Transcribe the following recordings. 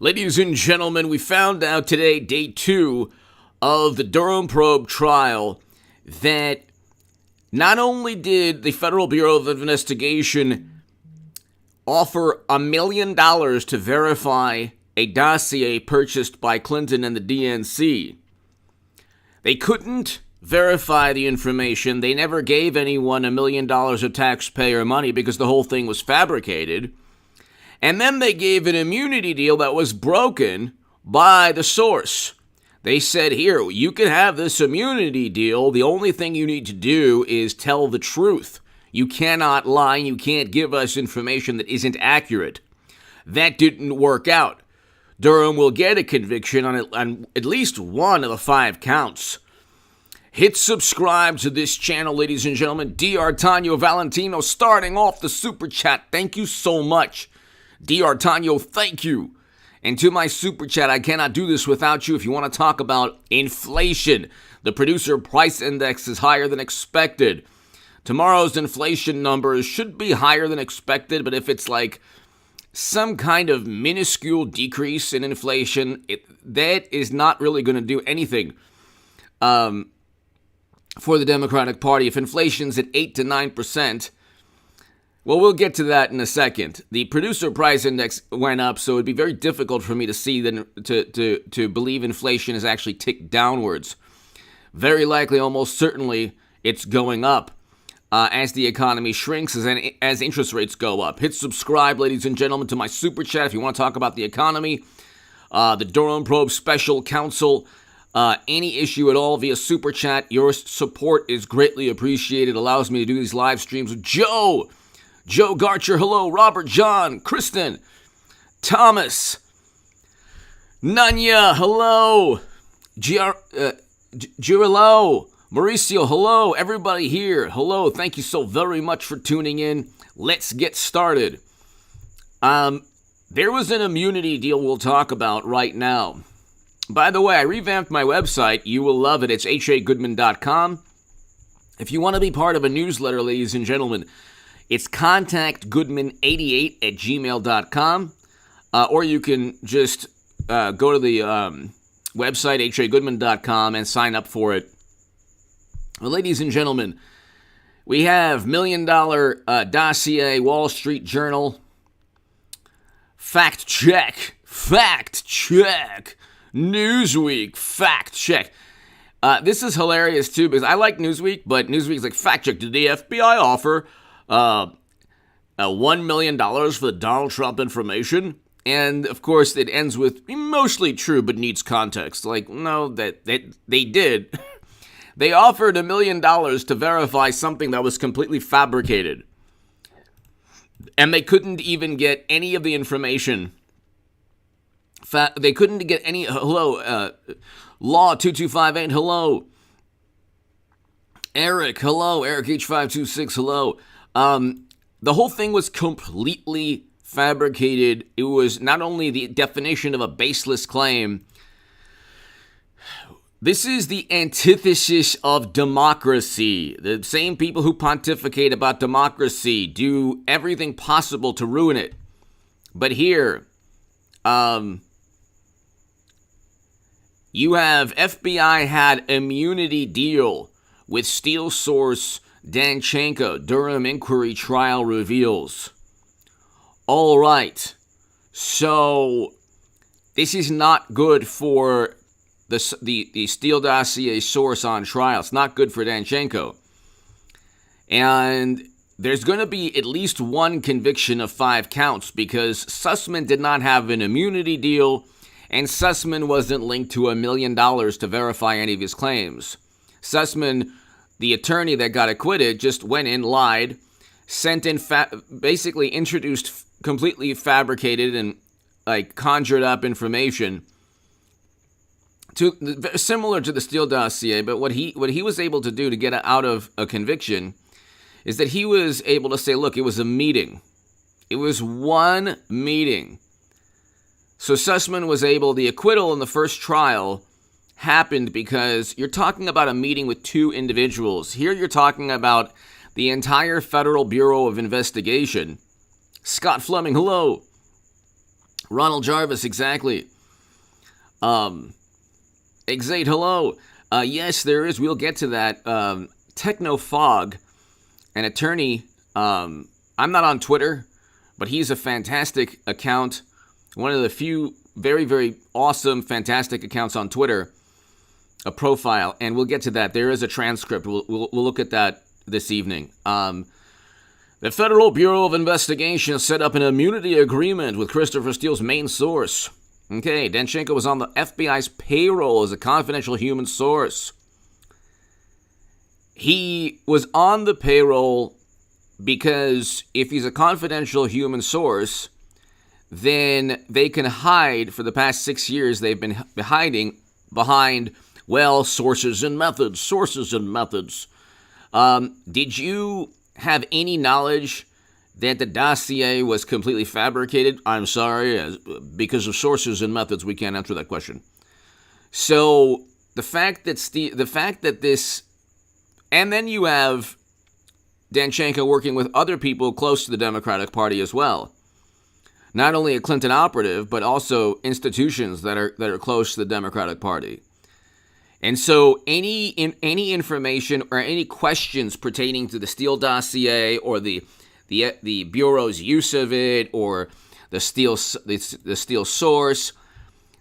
Ladies and gentlemen, we found out today, day 2 of the Durham probe trial, that not only did the Federal Bureau of Investigation offer $1 million to verify a dossier purchased by Clinton and the DNC, they couldn't verify the information. They never gave anyone $1 million of taxpayer money because the whole thing was fabricated. And then they gave an immunity deal that was broken by the source. They said, here, you can have this immunity deal. The only thing you need to do is tell the truth. You cannot lie. You can't give us information that isn't accurate. That didn't work out. Durham will get a conviction on at least one of the 5 counts. Hit subscribe to this channel, ladies and gentlemen. D'Artagnan Valentino starting off the super chat. Thank you so much. D'Artagnan, thank you. And to my super chat, I cannot do this without you. If you want to talk about inflation, the producer price index is higher than expected. Tomorrow's inflation numbers should be higher than expected, but if it's like some kind of minuscule decrease in inflation, that is not really going to do anything for the Democratic Party. If inflation's at 8 to 9%, well, we'll get to that in a second. The producer price index went up, so it'd be very difficult for me to see to believe inflation has actually ticked downwards. Very likely, almost certainly, it's going up as the economy shrinks, as interest rates go up. Hit subscribe, ladies and gentlemen, to my super chat if you want to talk about the economy, the Durham Probe Special Counsel, any issue at all via super chat. Your support is greatly appreciated. Allows me to do these live streams with Joe Garcher, hello. Robert, John, Kristen, Thomas, Nanya, hello. Girilo, Mauricio, hello. Everybody here, hello. Thank you so very much for tuning in. Let's get started. There was an immunity deal we'll talk about right now. By the way, I revamped my website. You will love it. It's hagoodman.com. If you want to be part of a newsletter, ladies and gentlemen, it's contactgoodman88@gmail.com, or you can just go to the website, hagoodman.com, and sign up for it. Well, ladies and gentlemen, we have $1 million dossier, Wall Street Journal, fact check, Newsweek, fact check. This is hilarious, too, because I like Newsweek, but Newsweek's like, fact check, did the FBI offer $1 million for the Donald Trump information? And, of course, it ends with mostly true, but needs context. Like, no, that they did. They offered $1 million to verify something that was completely fabricated. And they couldn't even get any of the information. They couldn't get any, hello, Law 2258, hello. Eric, hello. Eric H526, hello. The whole thing was completely fabricated. It was not only the definition of a baseless claim. This is the antithesis of democracy. The same people who pontificate about democracy do everything possible to ruin it. But here, you have FBI had immunity deal with Steel source Danchenko. Durham inquiry trial reveals. All right. So this is not good for the Steele dossier source on trial. It's not good for Danchenko. And there's going to be at least one conviction of 5 counts because Sussman did not have an immunity deal and Sussman wasn't linked to $1 million to verify any of his claims. Sussman, the attorney that got acquitted, just went in, lied, sent in, basically introduced completely fabricated and conjured up information similar to the Steele dossier. But what he was able to do to get out of a conviction is that he was able to say, look, it was a meeting. It was one meeting. So Sussman was able, the acquittal in the first trial happened because you're talking about a meeting with 2 individuals. Here you're talking about the entire Federal Bureau of Investigation. Scott Fleming, hello. Ronald Jarvis, exactly. Exate, hello. Yes, there is. We'll get to that. Technofog, an attorney. I'm not on Twitter, but he's a fantastic account. One of the few very, very awesome, fantastic accounts on Twitter. A profile, and we'll get to that. There is a transcript. We'll look at that this evening. The Federal Bureau of Investigation set up an immunity agreement with Christopher Steele's main source. Okay, Danchenko was on the FBI's payroll as a confidential human source. He was on the payroll because if he's a confidential human source, then they can hide. For the past 6 years, they've been hiding behind, well, sources and methods. Did you have any knowledge that the dossier was completely fabricated? I'm sorry, because of sources and methods, we can't answer that question. So the fact that this, and then you have Danchenko working with other people close to the Democratic Party as well. Not only a Clinton operative, but also institutions that are close to the Democratic Party. And so any information or any questions pertaining to the Steele dossier or the Bureau's use of it or the Steele source,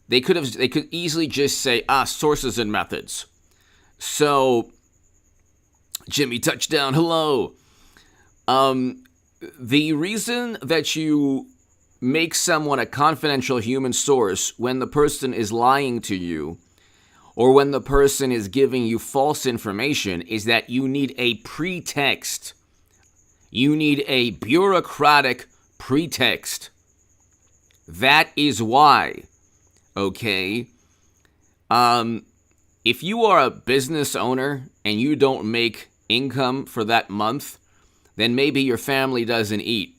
they could easily just say, sources and methods. So, Jimmy Touchdown, hello. The reason that you make someone a confidential human source when the person is lying to you or when the person is giving you false information is that you need a pretext. You need a bureaucratic pretext. That is why, okay? If you are a business owner and you don't make income for that month, then maybe your family doesn't eat.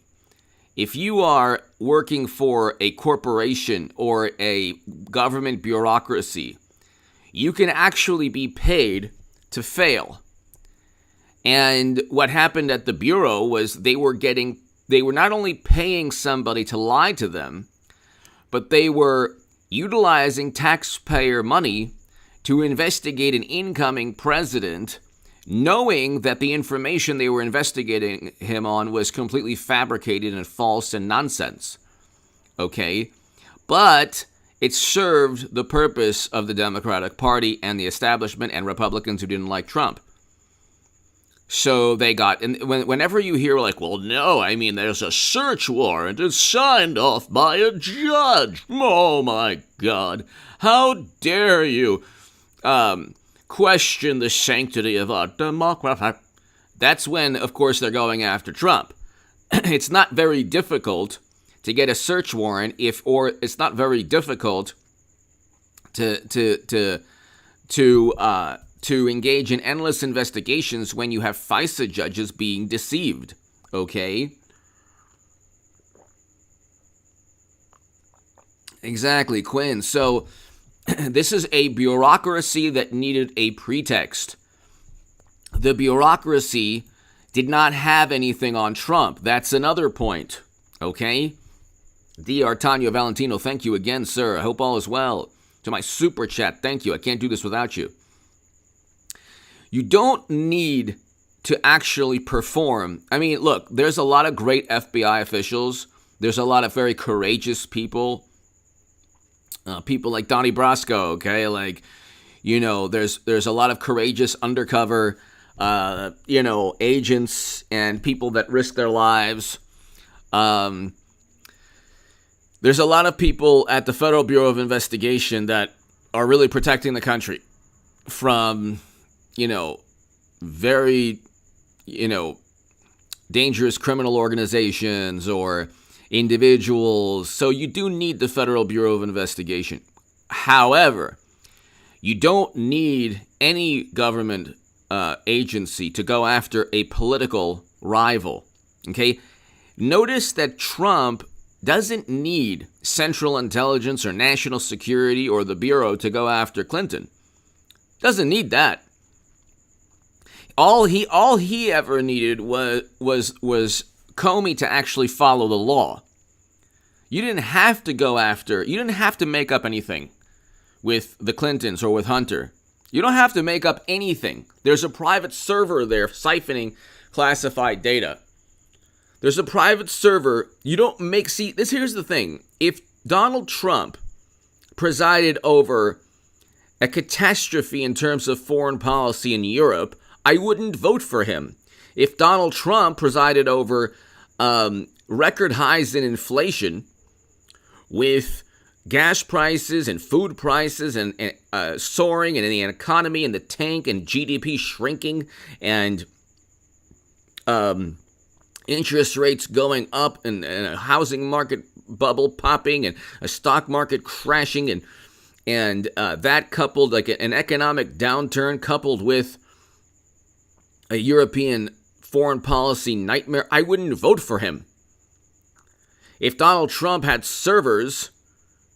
If you are working for a corporation or a government bureaucracy, you can actually be paid to fail. And what happened at the Bureau was they were not only paying somebody to lie to them, but they were utilizing taxpayer money to investigate an incoming president, knowing that the information they were investigating him on was completely fabricated and false and nonsense. Okay? But it served the purpose of the Democratic Party and the establishment and Republicans who didn't like Trump. So they got, and whenever you hear like, well, no, I mean, there's a search warrant. It's signed off by a judge. Oh, my God. How dare you question the sanctity of our democracy? That's when, of course, they're going after Trump. It's not very difficult to get a search warrant it's not very difficult to engage in endless investigations when you have FISA judges being deceived, okay? Exactly, Quinn. So this is a bureaucracy that needed a pretext. The bureaucracy did not have anything on Trump. That's another point, okay? D. Artano Valentino, thank you again, sir. I hope all is well. To my super chat, thank you. I can't do this without you. You don't need to actually perform. I mean, look, there's a lot of great FBI officials. There's a lot of very courageous people. People like Donnie Brasco, okay? Like, there's a lot of courageous undercover, agents and people that risk their lives. There's a lot of people at the Federal Bureau of Investigation that are really protecting the country from, very, dangerous criminal organizations or individuals. So you do need the Federal Bureau of Investigation. However, you don't need any government agency to go after a political rival. Okay? Notice that Trump doesn't need Central Intelligence or National Security or the Bureau to go after Clinton. Doesn't need that. All he ever needed was Comey to actually follow the law. You didn't have to make up anything with the Clintons or with Hunter. You don't have to make up anything. There's a private server there siphoning classified data. There's a private server. You don't make, here's the thing. If Donald Trump presided over a catastrophe in terms of foreign policy in Europe, I wouldn't vote for him. If Donald Trump presided over record highs in inflation with gas prices and food prices and soaring and the economy in the tank and GDP shrinking and interest rates going up and a housing market bubble popping and a stock market crashing and that coupled like an economic downturn coupled with a European foreign policy nightmare, I wouldn't vote for him. If Donald Trump had servers,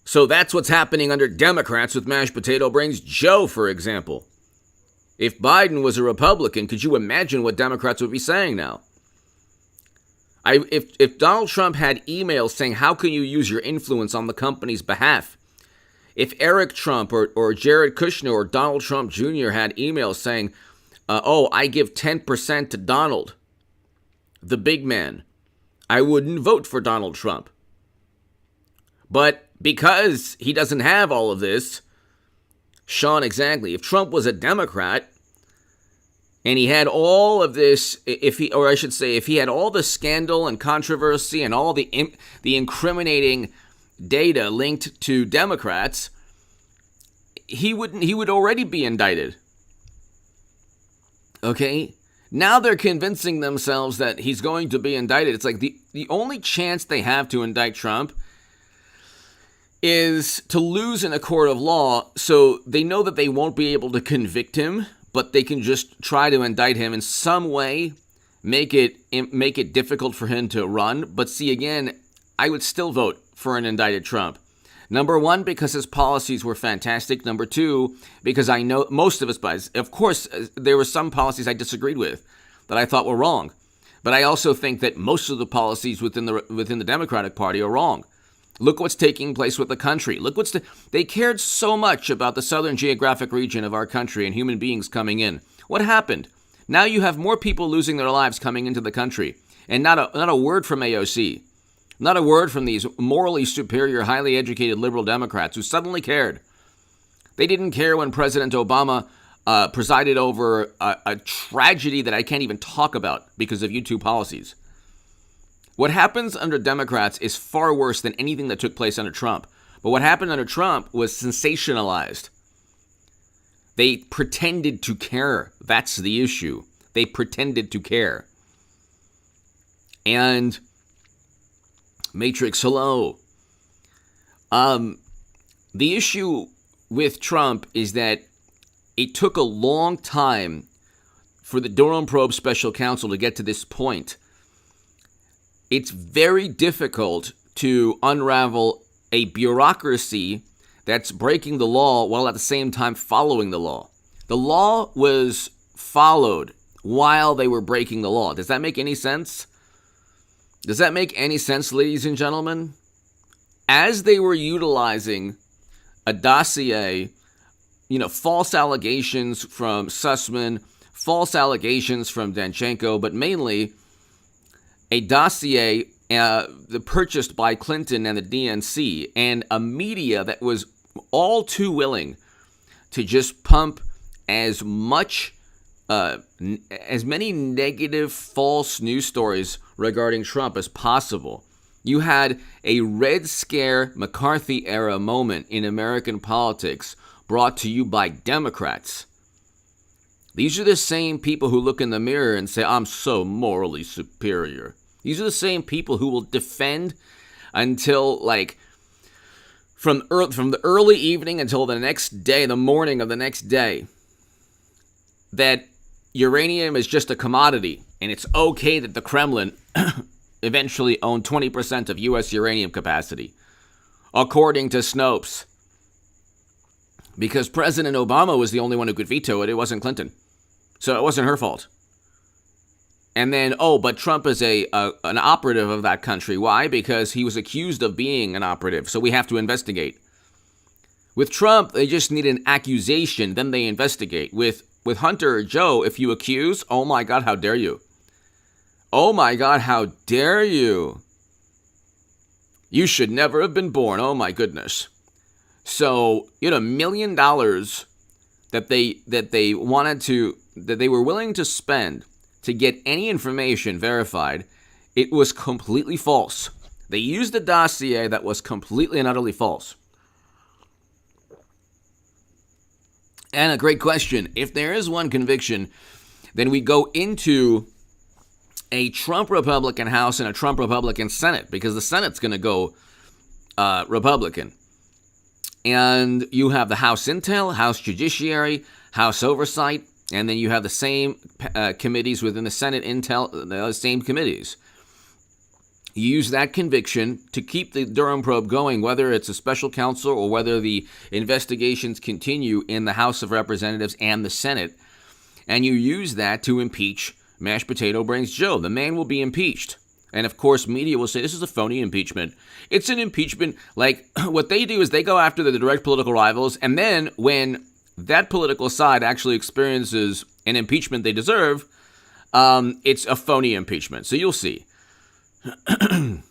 so that's what's happening under Democrats with mashed potato brains Joe, for example. If Biden was a Republican, could you imagine what Democrats would be saying now? If Donald Trump had emails saying, how can you use your influence on the company's behalf? If Eric Trump or Jared Kushner or Donald Trump Jr. had emails saying, I give 10% to Donald, the big man, I wouldn't vote for Donald Trump. But because he doesn't have all of this, Sean, exactly. If Trump was a Democrat and he had all of this, if he had all the scandal and controversy and all the incriminating data linked to Democrats, he would already be indicted. Okay? Now they're convincing themselves that he's going to be indicted. It's like the only chance they have to indict Trump is to lose in a court of law, so they know that they won't be able to convict him, but they can just try to indict him in some way, make it difficult for him to run. But see, again, I would still vote for an indicted Trump. Number one, because his policies were fantastic. Number two, because I know most of his policies. Of course, there were some policies I disagreed with that I thought were wrong. But I also think that most of the policies within the Democratic Party are wrong. Look what's taking place with the country. They cared so much about the southern geographic region of our country and human beings coming in. What happened? Now you have more people losing their lives coming into the country. And not a word from AOC. Not a word from these morally superior, highly educated liberal Democrats who suddenly cared. They didn't care when President Obama presided over a tragedy that I can't even talk about because of YouTube policies. What happens under Democrats is far worse than anything that took place under Trump. But what happened under Trump was sensationalized. They pretended to care. That's the issue. They pretended to care. And Matrix, hello. The issue with Trump is that it took a long time for the Durham probe special counsel to get to this point. It's very difficult to unravel a bureaucracy that's breaking the law while at the same time following the law. The law was followed while they were breaking the law. Does that make any sense? Does that make any sense, ladies and gentlemen? As they were utilizing a dossier, false allegations from Sussman, false allegations from Danchenko, but mainly a dossier purchased by Clinton and the DNC, and a media that was all too willing to just pump as many negative, false news stories regarding Trump as possible. You had a Red Scare McCarthy-era moment in American politics brought to you by Democrats. These are the same people who look in the mirror and say, I'm so morally superior. These are the same people who will defend until, from the early evening until the next day, the morning of the next day, that uranium is just a commodity, and it's okay that the Kremlin eventually owned 20% of U.S. uranium capacity, according to Snopes. Because President Obama was the only one who could veto it. It wasn't Clinton. So it wasn't her fault. And then, but Trump is an operative of that country. Why? Because he was accused of being an operative. So we have to investigate. With Trump, they just need an accusation, then they investigate. With Hunter or Joe, if you accuse, oh my God, how dare you? Oh my God, how dare you? You should never have been born. Oh my goodness. So, $1 million that they were willing to spend to get any information verified, it was completely false. They used a dossier that was completely and utterly false. And a great question. If there is one conviction, then we go into a Trump Republican House and a Trump Republican Senate, because the Senate's going to go Republican. And you have the House Intel, House Judiciary, House Oversight, and then you have the same committees within the Senate Intel, the same committees. You use that conviction to keep the Durham probe going, whether it's a special counsel or whether the investigations continue in the House of Representatives and the Senate. And you use that to impeach Mashed Potato Brains Joe. The man will be impeached. And of course, media will say this is a phony impeachment. It's an impeachment. Like, what they do is they go after the direct political rivals, and then when that political side actually experiences an impeachment they deserve, it's a phony impeachment. So you'll see. Here's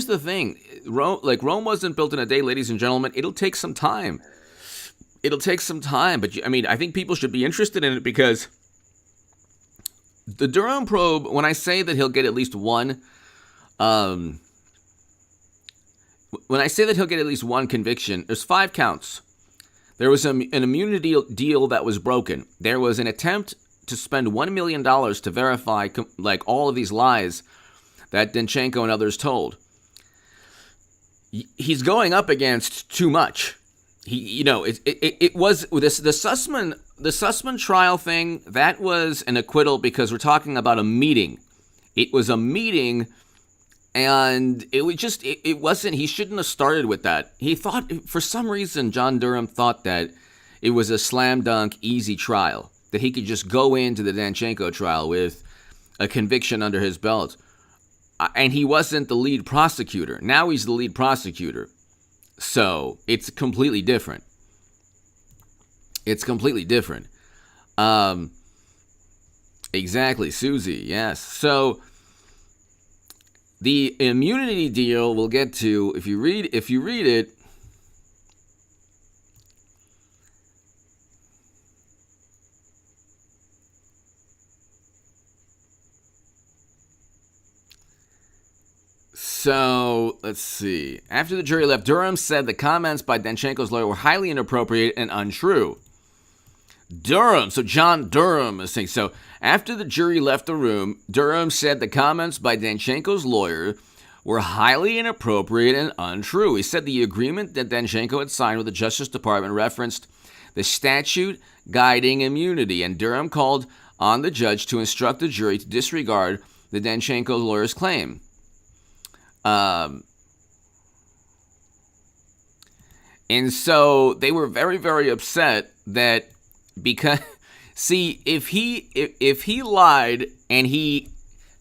the thing. Rome wasn't built in a day, ladies and gentlemen. It'll take some time. But I think people should be interested in it, because the Durham probe, when I say that he'll get at least one, conviction, there's 5 counts. There was an immunity deal that was broken. There was an attempt to spend $1 million to verify all of these lies that Danchenko and others told. He's going up against too much. It was the Sussman trial thing. That was an acquittal because we're talking about a meeting. It was a meeting, and it wasn't. He shouldn't have started with that. He thought, for some reason, John Durham thought that it was a slam dunk, easy trial, that he could just go into the Danchenko trial with a conviction under his belt. And he wasn't the lead prosecutor. Now he's the lead prosecutor. So it's completely different. Exactly, Susie, yes. So the immunity deal we'll get to, if you read it, So, let's see. After the jury left, Durham said the comments by Danchenko's lawyer were highly inappropriate and untrue. John Durham is saying, so after the jury left the room, Durham said the comments by Danchenko's lawyer were highly inappropriate and untrue. He said the agreement that Danchenko had signed with the Justice Department referenced the statute guiding immunity, and Durham called on the judge to instruct the jury to disregard the Danchenko lawyer's claim. And so they were very, very upset that because, see, if he lied and he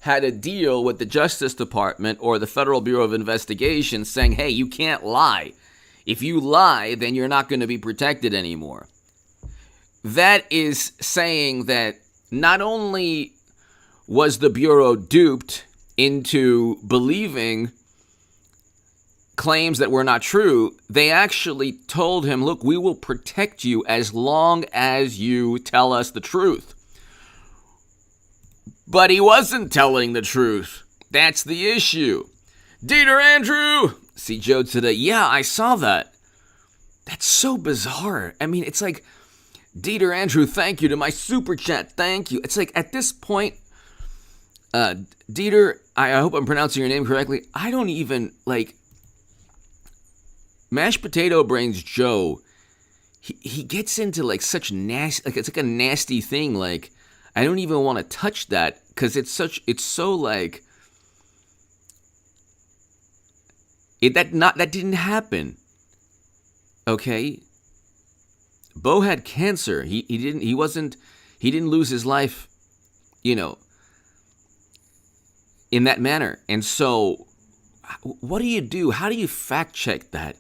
had a deal with the Justice Department or the Federal Bureau of Investigation saying, hey, you can't lie. If you lie, then you're not going to be protected anymore. That is saying that not only was the Bureau duped into believing claims that were not true, they actually told him, look, we will protect you as long as you tell us the truth. But he wasn't telling the truth. That's the issue. Dieter Andrew! See Joe today. Yeah, I saw that. That's so bizarre. I mean, it's like, Dieter Andrew, thank you to my super chat. Thank you. It's like, at this point, Dieter, I hope I'm pronouncing your name correctly. I don't even, Mashed Potato Brains Joe, he gets into, such nasty, it's like a nasty thing, I don't even want to touch that, because that didn't happen, okay? Bo had cancer. He didn't lose his life, you know, in that manner. And so what do you do? How do you fact check that?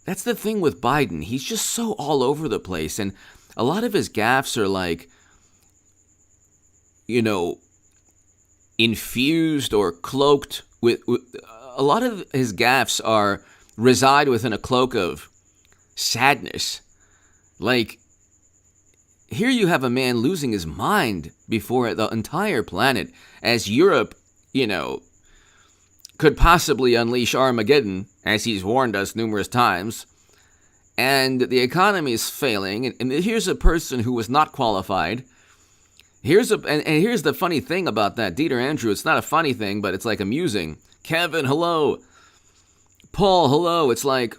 That's the thing with Biden. He's just so all over the place. And a lot of his gaffes are like, you know, infused or cloaked with a lot of his gaffes reside within a cloak of sadness. Like, here you have a man losing his mind before the entire planet as Europe, you know, could possibly unleash Armageddon, as he's warned us numerous times. And the economy is failing. And here's a person who was not qualified. Here's the funny thing about that, Dieter Andrew. It's not a funny thing, but it's like amusing. Kevin, hello. Paul, hello. It's like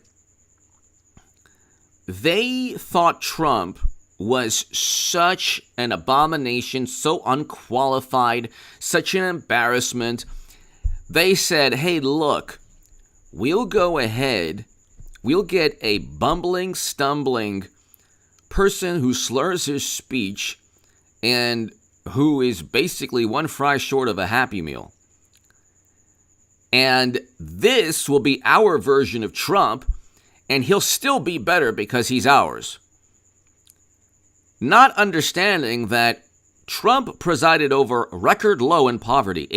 they thought Trump was such an abomination, so unqualified, such an embarrassment. They said, hey, look, we'll go ahead, we'll get a bumbling, stumbling person who slurs his speech and who is basically one fry short of a Happy Meal. And this will be our version of Trump, and he'll still be better because he's ours. Not understanding that Trump presided over a record low in poverty.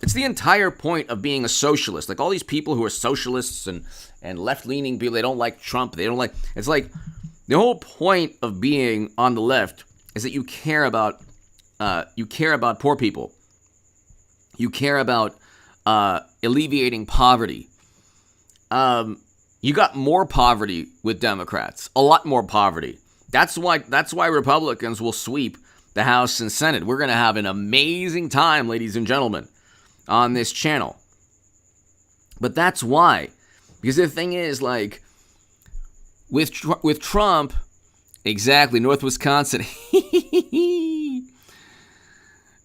It's the entire point of being a socialist. Like all these people who are socialists and left-leaning people, they don't like Trump. It's like the whole point of being on the left is that you care about poor people. You care about alleviating poverty. You got more poverty with Democrats, a lot more poverty. That's why Republicans will sweep the House and Senate. We're going to have an amazing time, ladies and gentlemen, on this channel. But that's why. Because the thing is, like, with Trump, exactly, North Wisconsin.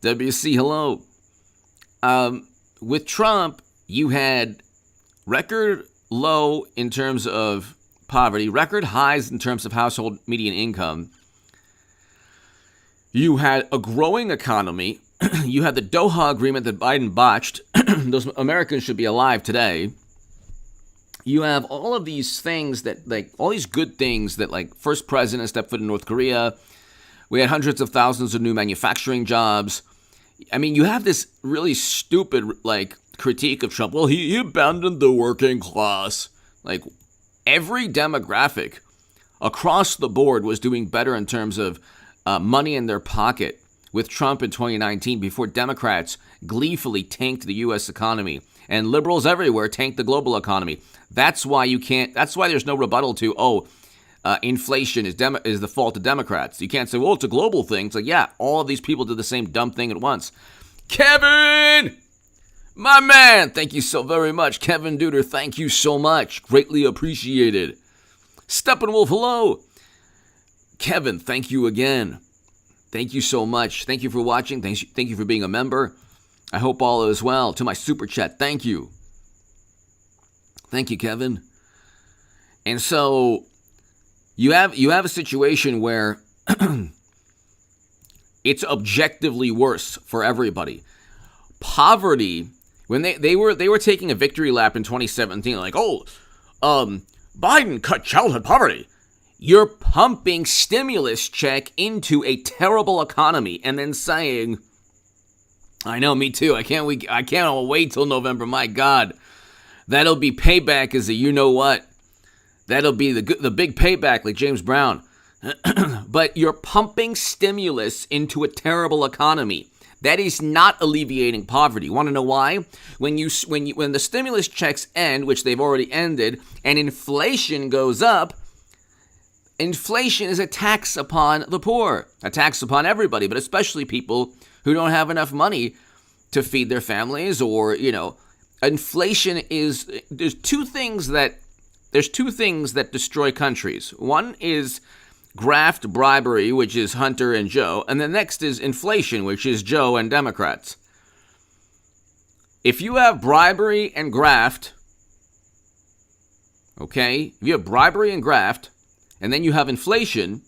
WC, hello. With Trump, you had record low in terms of poverty, record highs in terms of household median income. You had a growing economy. You had the Doha agreement that Biden botched. Those Americans should be alive today. You have all of these things that, like, all these good things that, like, first president stepped foot in North Korea. We had hundreds of thousands of new manufacturing jobs. I mean, you have this really stupid, like, critique of Trump. Well, he abandoned the working class. Like, every demographic across the board was doing better in terms of money in their pocket with Trump in 2019 before Democrats gleefully tanked the U.S. economy and liberals everywhere tanked the global economy. That's why there's no rebuttal to, inflation is the fault of Democrats. You can't say, well, it's a global thing. It's like, yeah, all of these people did the same dumb thing at once. Kevin! My man! Thank you so very much. Kevin Duder, thank you so much. Greatly appreciated. Steppenwolf, hello. Kevin, thank you again. Thank you so much. Thank you for watching. Thank you for being a member. I hope all is well. To my super chat, thank you. Thank you, Kevin. And so you have a situation where it's objectively worse for everybody. Poverty, when they were taking a victory lap in 2017, like, Biden cut childhood poverty. You're pumping stimulus check into a terrible economy and then saying, I know, me too. I can't wait till November. My God, that'll be payback as a you-know-what. That'll be the big payback like James Brown. But you're pumping stimulus into a terrible economy. That is not alleviating poverty. Want to know why? When the stimulus checks end, which they've already ended, and inflation goes up, inflation is a tax upon the poor, a tax upon everybody, but especially people who don't have enough money to feed their families, or, inflation is, there's two things that destroy countries. One is graft, bribery, which is Hunter and Joe, and the next is inflation, which is Joe and Democrats. If you have bribery and graft, Okay? If you have bribery and graft, and then you have inflation,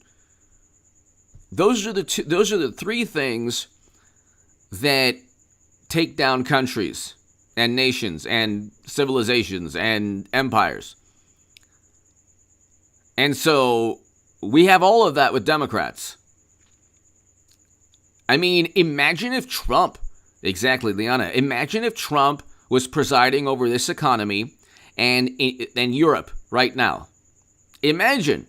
those are the three things that take down countries and nations and civilizations and empires. And so we have all of that with Democrats. I mean, imagine if Trump, exactly, Liana, imagine if Trump was presiding over this economy and Europe right now. Imagine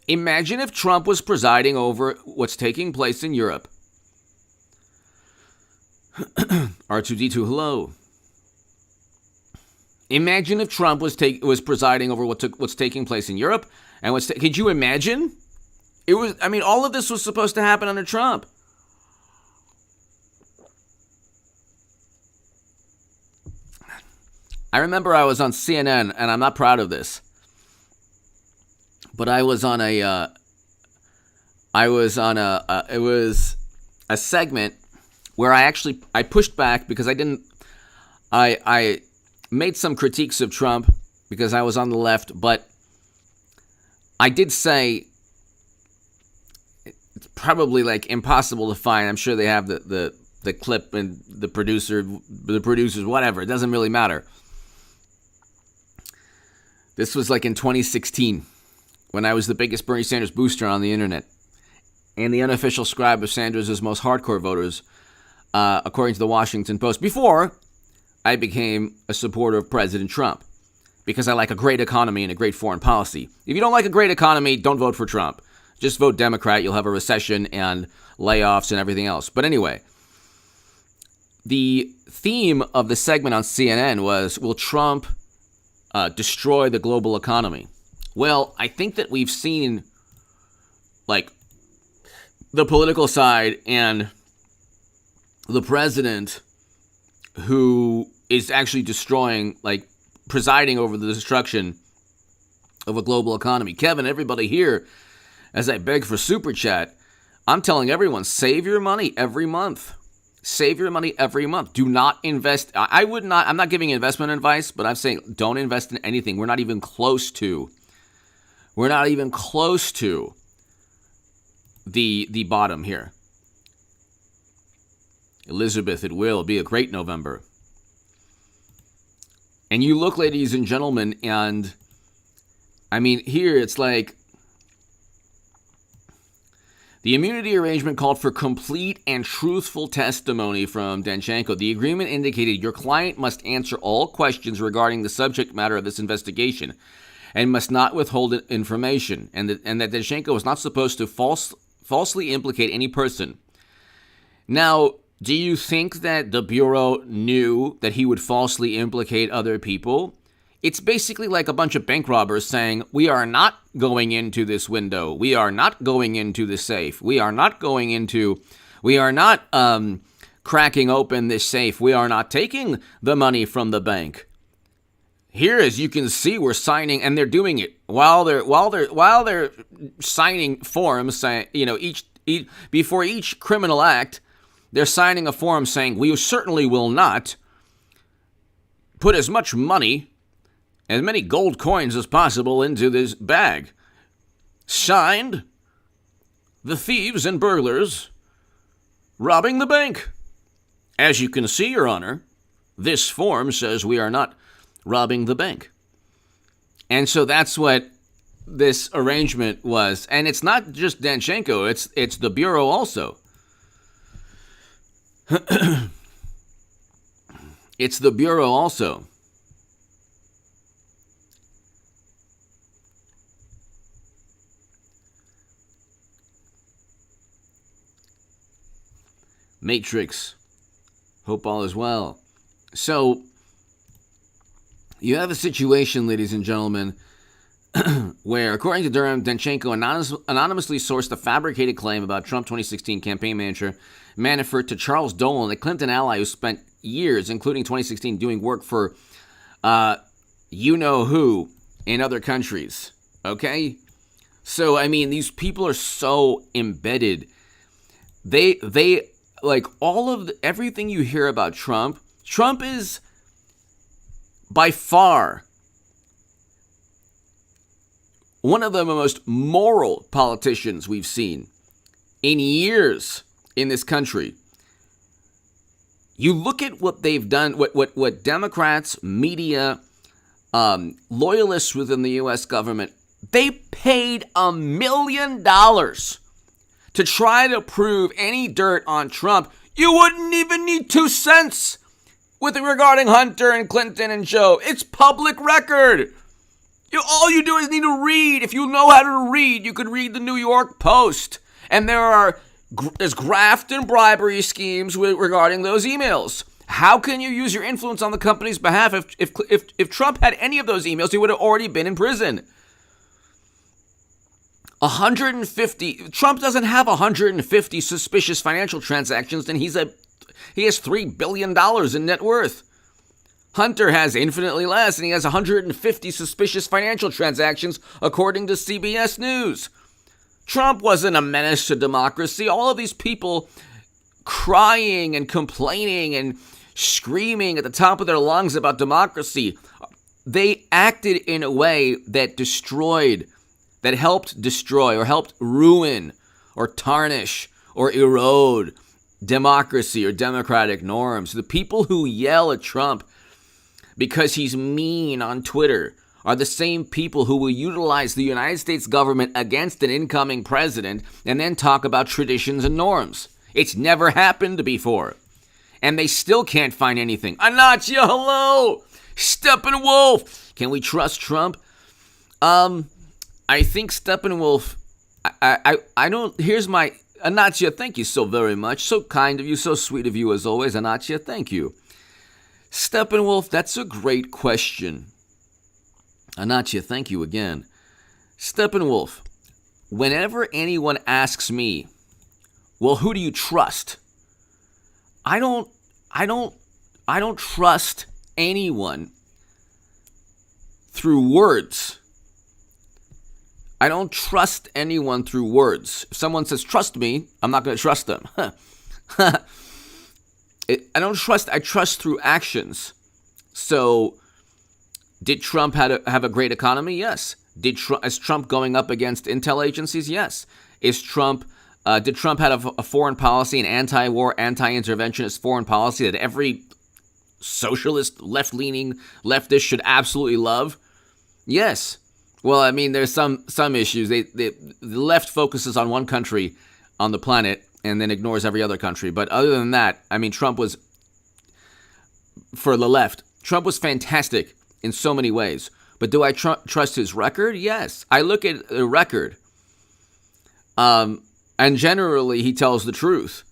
if Trump was presiding over what's taking place in Europe. R2D2, hello. Imagine if Trump was presiding over what's taking place in Europe, and could you imagine? All of this was supposed to happen under Trump. I remember I was on CNN, and I'm not proud of this, but it was a segment where I pushed back because I made some critiques of Trump because I was on the left, but I did say it's probably like impossible to find. I'm sure they have the clip and the producers, whatever. It doesn't really matter. This was like in 2016 when I was the biggest Bernie Sanders booster on the internet and the unofficial scribe of Sanders' most hardcore voters, according to the Washington Post, before I became a supporter of President Trump, because I like a great economy and a great foreign policy. If you don't like a great economy, don't vote for Trump. Just vote Democrat. You'll have a recession and layoffs and everything else. But anyway, the theme of the segment on CNN was, will Trump destroy the global economy? Well, I think that we've seen, like, the political side and the president who is actually destroying, like, presiding over the destruction of a global economy. Kevin, everybody here, as I beg for Super Chat, I'm telling everyone, save your money every month. Save your money every month. Do not invest. I'm not giving investment advice, but I'm saying don't invest in anything. We're not even close to the bottom here. Elizabeth, it will be a great November. And you look, ladies and gentlemen, and I mean, here it's like the immunity arrangement called for complete and truthful testimony from Danchenko. The agreement indicated your client must answer all questions regarding the subject matter of this investigation and must not withhold information, and that Danchenko was not supposed to falsely implicate any person. Now, do you think that the Bureau knew that he would falsely implicate other people? It's basically like a bunch of bank robbers saying, we are not going into this window. We are not going into the safe. We are not cracking open this safe. We are not taking the money from the bank. Here, as you can see, we're signing, and they're doing it while they're signing forms saying, each before each criminal act, they're signing a form saying, we certainly will not put as much money, as many gold coins as possible into this bag. Signed, the thieves and burglars robbing the bank. As you can see, Your Honor, this form says we are not robbing the bank. And so that's what this arrangement was. And it's not just Danchenko, it's the Bureau also. It's the Bureau also. Matrix. Hope all is well. So, you have a situation, ladies and gentlemen, where, according to Durham, Danchenko anonymously sourced a fabricated claim about Trump 2016 campaign manager Manafort to Charles Dolan, a Clinton ally who spent years, including 2016, doing work for you-know-who in other countries. Okay? So, I mean, these people are so embedded. They like, everything you hear about Trump is by far one of the most moral politicians we've seen in years in this country. You look at what they've done, what Democrats, media, loyalists within the U.S. government, they paid $1 million to try to prove any dirt on Trump. You wouldn't even need 2 cents with regarding Hunter and Clinton and Joe. It's public record. All you do is need to read. If you know how to read, you could read the New York Post. And there's graft and bribery schemes regarding those emails. How can you use your influence on the company's behalf? If Trump had any of those emails, he would have already been in prison. 150. Trump doesn't have 150 suspicious financial transactions, and he has $3 billion in net worth. Hunter has infinitely less, and he has 150 suspicious financial transactions, according to CBS News. Trump wasn't a menace to democracy. All of these people crying and complaining and screaming at the top of their lungs about democracy, they acted in a way that helped destroy or helped ruin or tarnish or erode democracy or democratic norms. The people who yell at Trump because he's mean on Twitter are the same people who will utilize the United States government against an incoming president and then talk about traditions and norms. It's never happened before. And they still can't find anything. Anatya, hello! Steppenwolf! Can we trust Trump? I think Steppenwolf, I don't, here's my, Anatya, thank you so very much. So kind of you, so sweet of you as always, Anatya, thank you. Steppenwolf, that's a great question. Anatya, thank you again. Steppenwolf, whenever anyone asks me, well, who do you trust? I don't trust anyone through words. I don't trust anyone through words. If someone says, trust me, I'm not going to trust them. I trust through actions. So, did Trump have a great economy? Yes. Is Trump going up against intel agencies? Yes. Did Trump have a foreign policy, an anti-war, anti-interventionist foreign policy that every socialist, left-leaning leftist should absolutely love? Yes. Well, I mean, there's some issues. The left focuses on one country on the planet and then ignores every other country. But other than that, I mean, Trump was, for the left, Trump was fantastic in so many ways. But do I trust his record? Yes. I look at the record, and generally he tells the truth.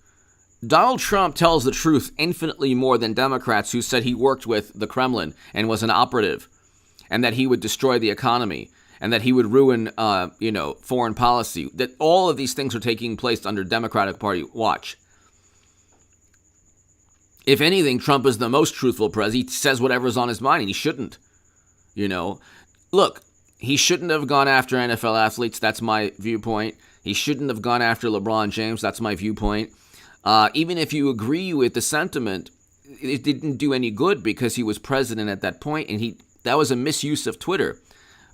Donald Trump tells the truth infinitely more than Democrats who said he worked with the Kremlin and was an operative, and that he would destroy the economy, and that he would ruin, foreign policy. That all of these things are taking place under Democratic Party watch. If anything, Trump is the most truthful president. He says whatever's on his mind, and he shouldn't. Look, he shouldn't have gone after NFL athletes. That's my viewpoint. He shouldn't have gone after LeBron James. That's my viewpoint. Even if you agree with the sentiment, it didn't do any good because he was president at that point, and that was a misuse of Twitter.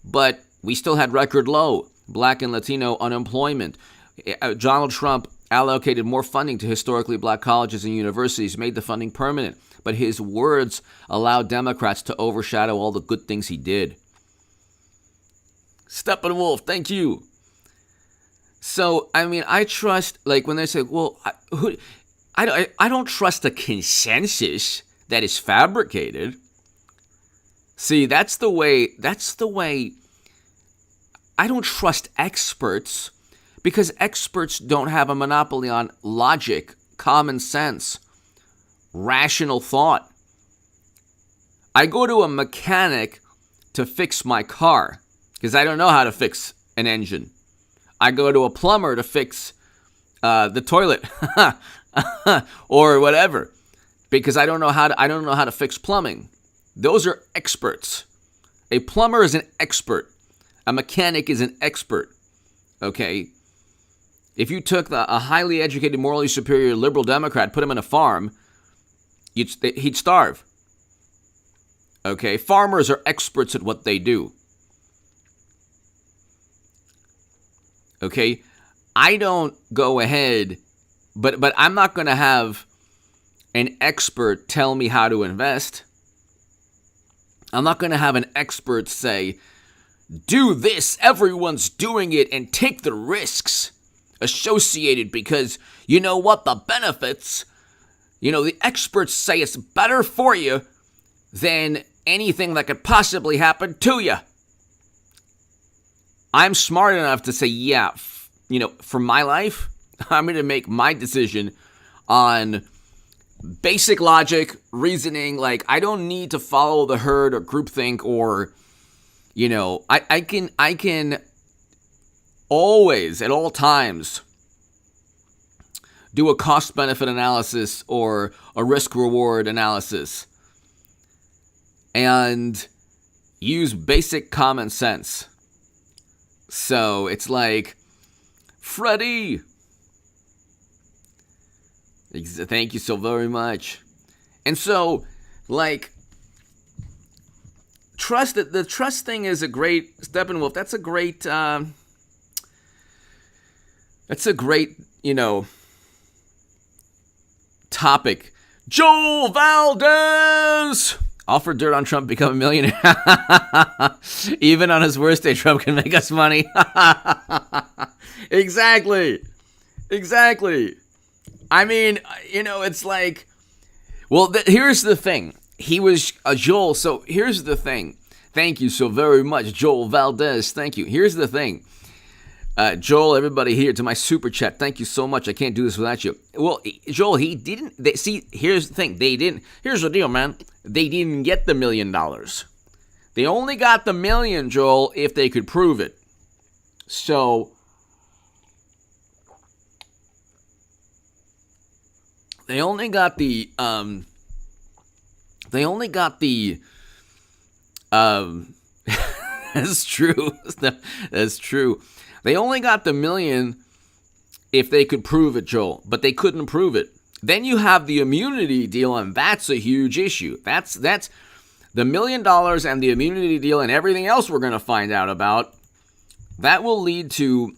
But we still had record low Black and Latino unemployment. Donald Trump allocated more funding to historically black colleges and universities, made the funding permanent. But his words allowed Democrats to overshadow all the good things he did. Steppenwolf, thank you. So, I mean, I trust, like when they say, well, I don't trust a consensus that is fabricated. See, that's the way, I don't trust experts because experts don't have a monopoly on logic, common sense, rational thought. I go to a mechanic to fix my car because I don't know how to fix an engine. I go to a plumber to fix the toilet or whatever because I don't know how to fix plumbing. Those are experts. A plumber is an expert. A mechanic is an expert. Okay? If you took a highly educated, morally superior liberal Democrat, put him in a farm, he'd starve. Okay? Farmers are experts at what they do. Okay? I don't go ahead, but I'm not going to have an expert tell me how to invest. I'm not going to have an expert say, do this, everyone's doing it, and take the risks associated because you know what? The benefits, the experts say it's better for you than anything that could possibly happen to you. I'm smart enough to say, yeah, for my life, I'm going to make my decision on basic logic, reasoning. Like, I don't need to follow the herd or groupthink or, I can always, at all times, do a cost-benefit analysis or a risk-reward analysis and use basic common sense. So it's like, Freddie, thank you so very much. And so, like, the trust thing is a great, Steppenwolf, that's a great, topic. Joel Valdez offered dirt on Trump to become a millionaire. Even on his worst day, Trump can make us money. Exactly. I mean, it's like, well, here's the thing. He was Joel. So here's the thing. Thank you so very much, Joel Valdez. Thank you. Here's the thing. Joel, everybody here, to my super chat, thank you so much. I can't do this without you. Well, Joel, here's the thing. Here's the deal, man. They didn't get the $1 million. They only got the $1 million, Joel, if they could prove it. So, they only got the, that's true. That's true. They only got the $1 million if they could prove it, Joel, but they couldn't prove it. Then you have the immunity deal, and that's a huge issue. That's the $1 million and the immunity deal and everything else we're going to find out about. That will lead to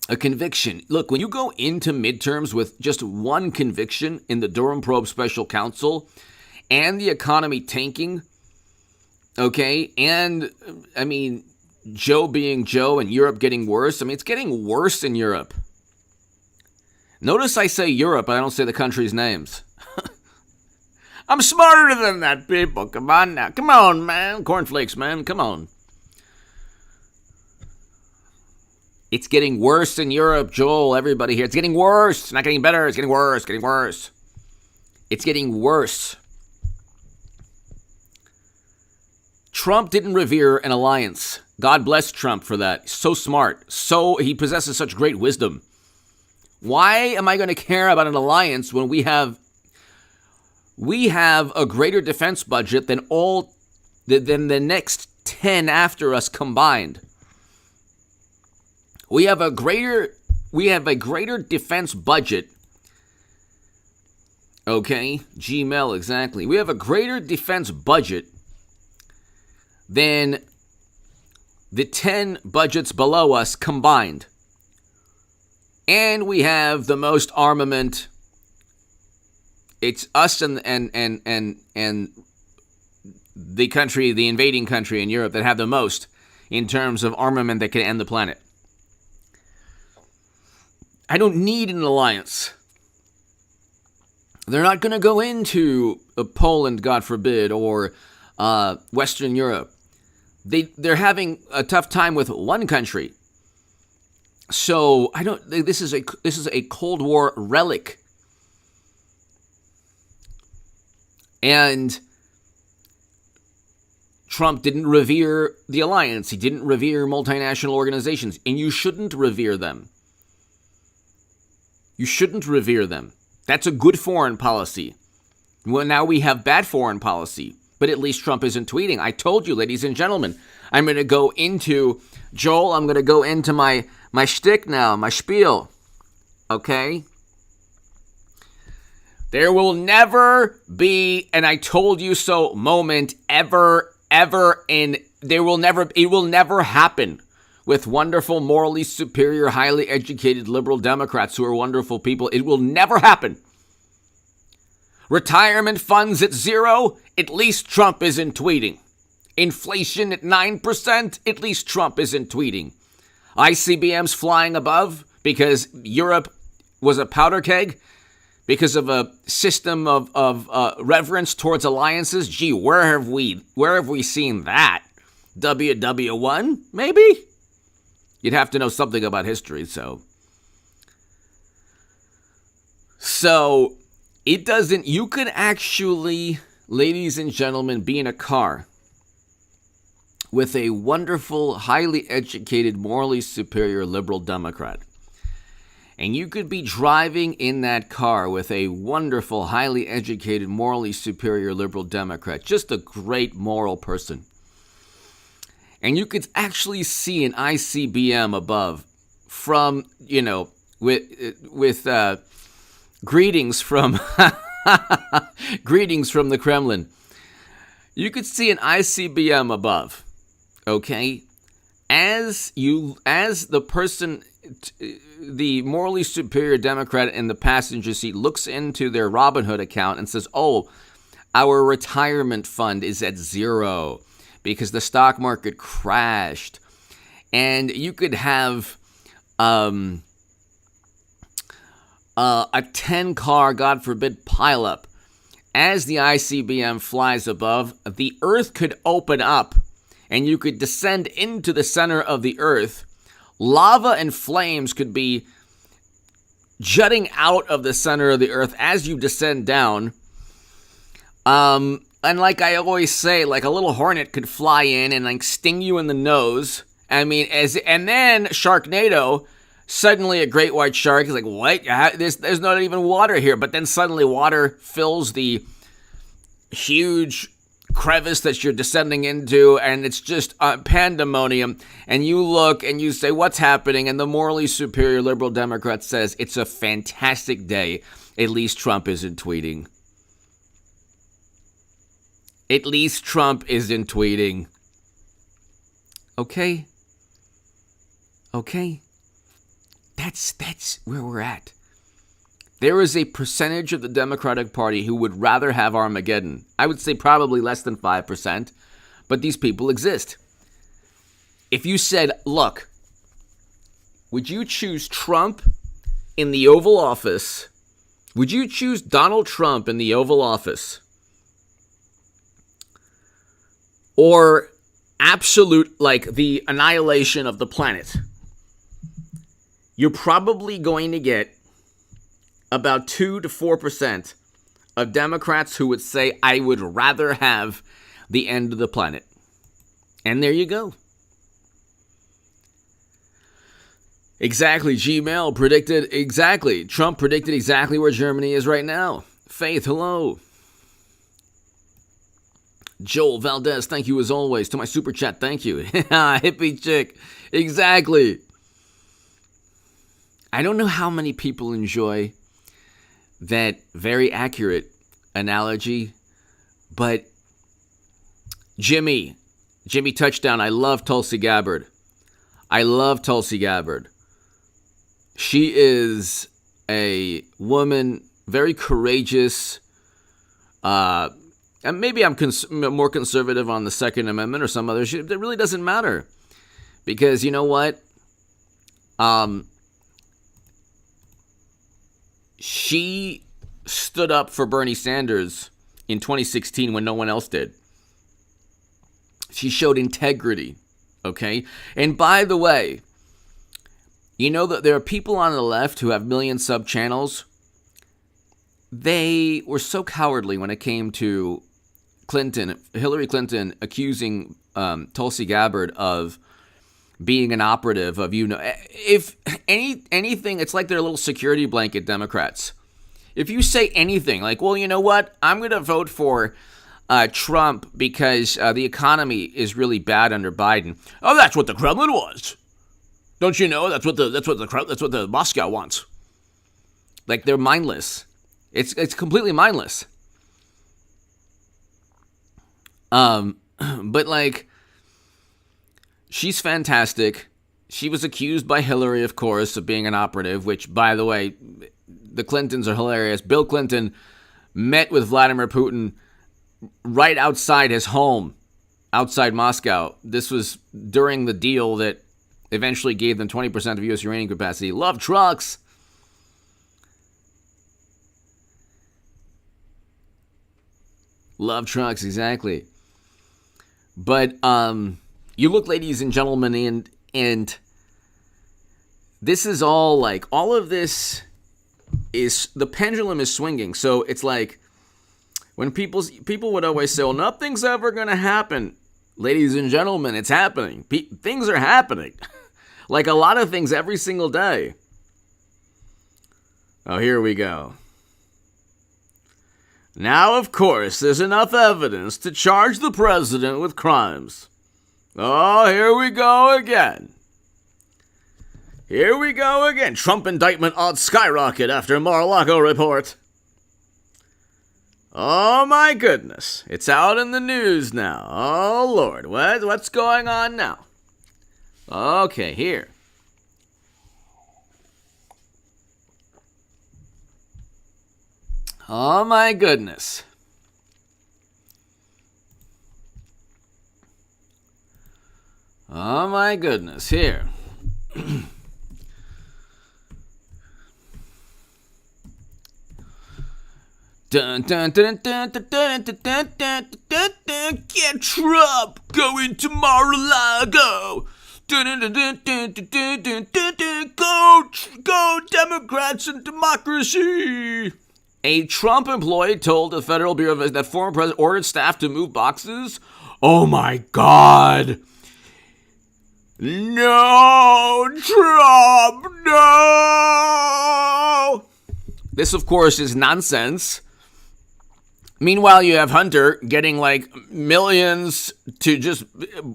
a conviction. Look, when you go into midterms with just one conviction in the Durham probe special counsel and the economy tanking, okay, and I mean, Joe being Joe and Europe getting worse. I mean, it's getting worse in Europe. Notice I say Europe, but I don't say the countries' names. I'm smarter than that, people. Come on now. Come on, man. Cornflakes, man. Come on. It's getting worse in Europe, Joel. Everybody here. It's getting worse. It's not getting better. It's getting worse. Getting worse. It's getting worse. Trump didn't revere an alliance. God bless Trump for that. So smart. He possesses such great wisdom. Why am I going to care about an alliance when we have a greater defense budget than the next 10 after us combined? We have a greater defense budget. Okay, Gmail, exactly. We have a greater defense budget than the 10 budgets below us combined. And we have the most armament. It's us and the country, the invading country in Europe that have the most in terms of armament that can end the planet. I don't need an alliance. They're not going to go into Poland, God forbid, or Western Europe. They're having a tough time with one country. So this is a Cold War relic. And Trump didn't revere the alliance. He didn't revere multinational organizations. And you shouldn't revere them. You shouldn't revere them. That's a good foreign policy. Well, now we have bad foreign policy. But at least Trump isn't tweeting. I told you, ladies and gentlemen, I'm going to go into, Joel, I'm going to go into my shtick now, my spiel. Okay? There will never be an I told you so moment it will never happen with wonderful, morally superior, highly educated liberal Democrats who are wonderful people. It will never happen. Retirement funds at 0, at least Trump isn't tweeting. Inflation at 9%, at least Trump isn't tweeting. ICBMs flying above because Europe was a powder keg because of a system of reverence towards alliances. Gee, where have we seen that? WW1, maybe? You'd have to know something about history, so it doesn't, you could actually, ladies and gentlemen, be in a car with a wonderful, highly educated, morally superior liberal Democrat. And you could be driving in that car with a wonderful, highly educated, morally superior liberal Democrat, just a great moral person. And you could actually see an ICBM above from, with greetings from greetings from the Kremlin. You could see an ICBM above, okay? As the person, the morally superior Democrat in the passenger seat looks into their Robinhood account and says, "Oh, our retirement fund is at 0 because the stock market crashed." And you could have a 10-car, God forbid, pileup. As the ICBM flies above, the earth could open up and you could descend into the center of the earth. Lava and flames could be jutting out of the center of the earth as you descend down. And like I always say, like a little hornet could fly in and like sting you in the nose. I mean, and then Sharknado, suddenly a great white shark is like, what? There's not even water here. But then suddenly water fills the huge crevice that you're descending into, and it's just pandemonium. And you look and you say, what's happening? And the morally superior liberal Democrat says, it's a fantastic day. At least Trump isn't tweeting. At least Trump isn't tweeting. Okay? Okay? That's where we're at. There is a percentage of the Democratic Party who would rather have Armageddon. I would say probably less than 5%, but these people exist. If you said, look, would you choose Trump in the Oval Office? Would you choose Donald Trump in the Oval Office? Or absolute, like, the annihilation of the planet? You're probably going to get about 2 to 4% of Democrats who would say, I would rather have the end of the planet. And there you go. Exactly. Gmail predicted exactly. Trump predicted exactly where Germany is right now. Faith, hello. Joel Valdez, thank you as always. To my super chat, thank you. Hippie chick. Exactly. I don't know how many people enjoy that very accurate analogy, but Jimmy Touchdown, I love Tulsi Gabbard. She is a woman, very courageous. And maybe I'm more conservative on the Second Amendment or some other shit. It really doesn't matter. Because you know what? She stood up for Bernie Sanders in 2016 when no one else did. She showed integrity, okay? And by the way, you know that there are people on the left who have million sub channels. They were so cowardly when it came to Hillary Clinton accusing Tulsi Gabbard of being an operative of, if anything, it's like they're little security blanket Democrats. If you say anything like, well, you know what, I'm going to vote for Trump because the economy is really bad under Biden. Oh, that's what the Kremlin was. Don't you know? That's what the Moscow wants. Like, they're mindless. It's completely mindless. But like, she's fantastic. She was accused by Hillary, of course, of being an operative, which, by the way, the Clintons are hilarious. Bill Clinton met with Vladimir Putin right outside his home, outside Moscow. This was during the deal that eventually gave them 20% of U.S. uranium capacity. Love trucks. Love trucks, exactly. But you look, ladies and gentlemen, and this is all like, all of this is, the pendulum is swinging. So it's like, when people would always say, well, nothing's ever going to happen. Ladies and gentlemen, it's happening. Things are happening. Like a lot of things every single day. Oh, here we go. Now, of course, there's enough evidence to charge the president with crimes. Oh, here we go again. Here we go again. Trump indictment odds skyrocket after Mar-a-Lago report. Oh, my goodness. It's out in the news now. Oh, Lord. What's going on now? Okay, here. Oh, my goodness. Oh, my goodness. Here. Dun, dun, dun, dun, dun, dun, dun, dun, dun, dun, dun, get Trump going to Mar-a-Lago. Dun, dun, dun, dun, dun, dun, dun, dun, dun, go Democrats and democracy. A Trump employee told the Federal Bureau of that former president ordered staff to move boxes. Oh my God. No, Trump, no. This, of course, is nonsense. Meanwhile, you have Hunter getting like millions to just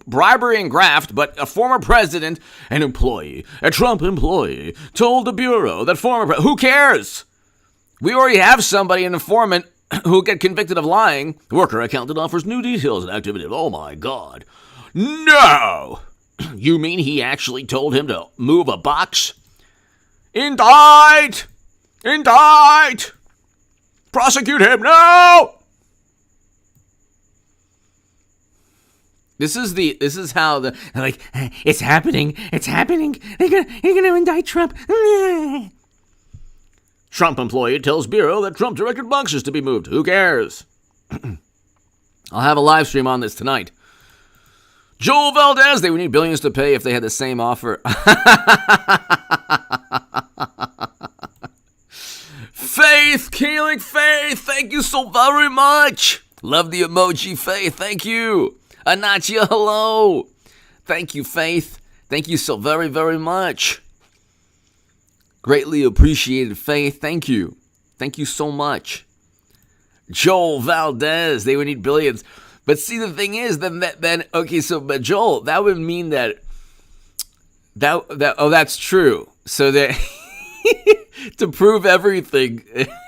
bribery and graft, but a former president, an employee, a Trump employee, told the Bureau that who cares? We already have somebody, an informant, who get convicted of lying. Worker accountant offers new details and activity. Oh my God. No! You mean he actually told him to move a box? Indict! Indict! Prosecute him! No! This is how they're like, it's happening. They're gonna indict Trump. Trump employee tells Bureau that Trump directed boxes to be moved. Who cares? I'll have a live stream on this tonight. Joel Valdez, they would need billions to pay if they had the same offer. Faith, Keeling Faith, thank you so very much. Love the emoji, Faith, thank you. Anachia, hello. Thank you, Faith. Thank you so very, very much. Greatly appreciated, Faith. Thank you. Thank you so much. Joel Valdez, they would need billions. But see, the thing is, but Joel, that would mean that that's true. So that to prove everything,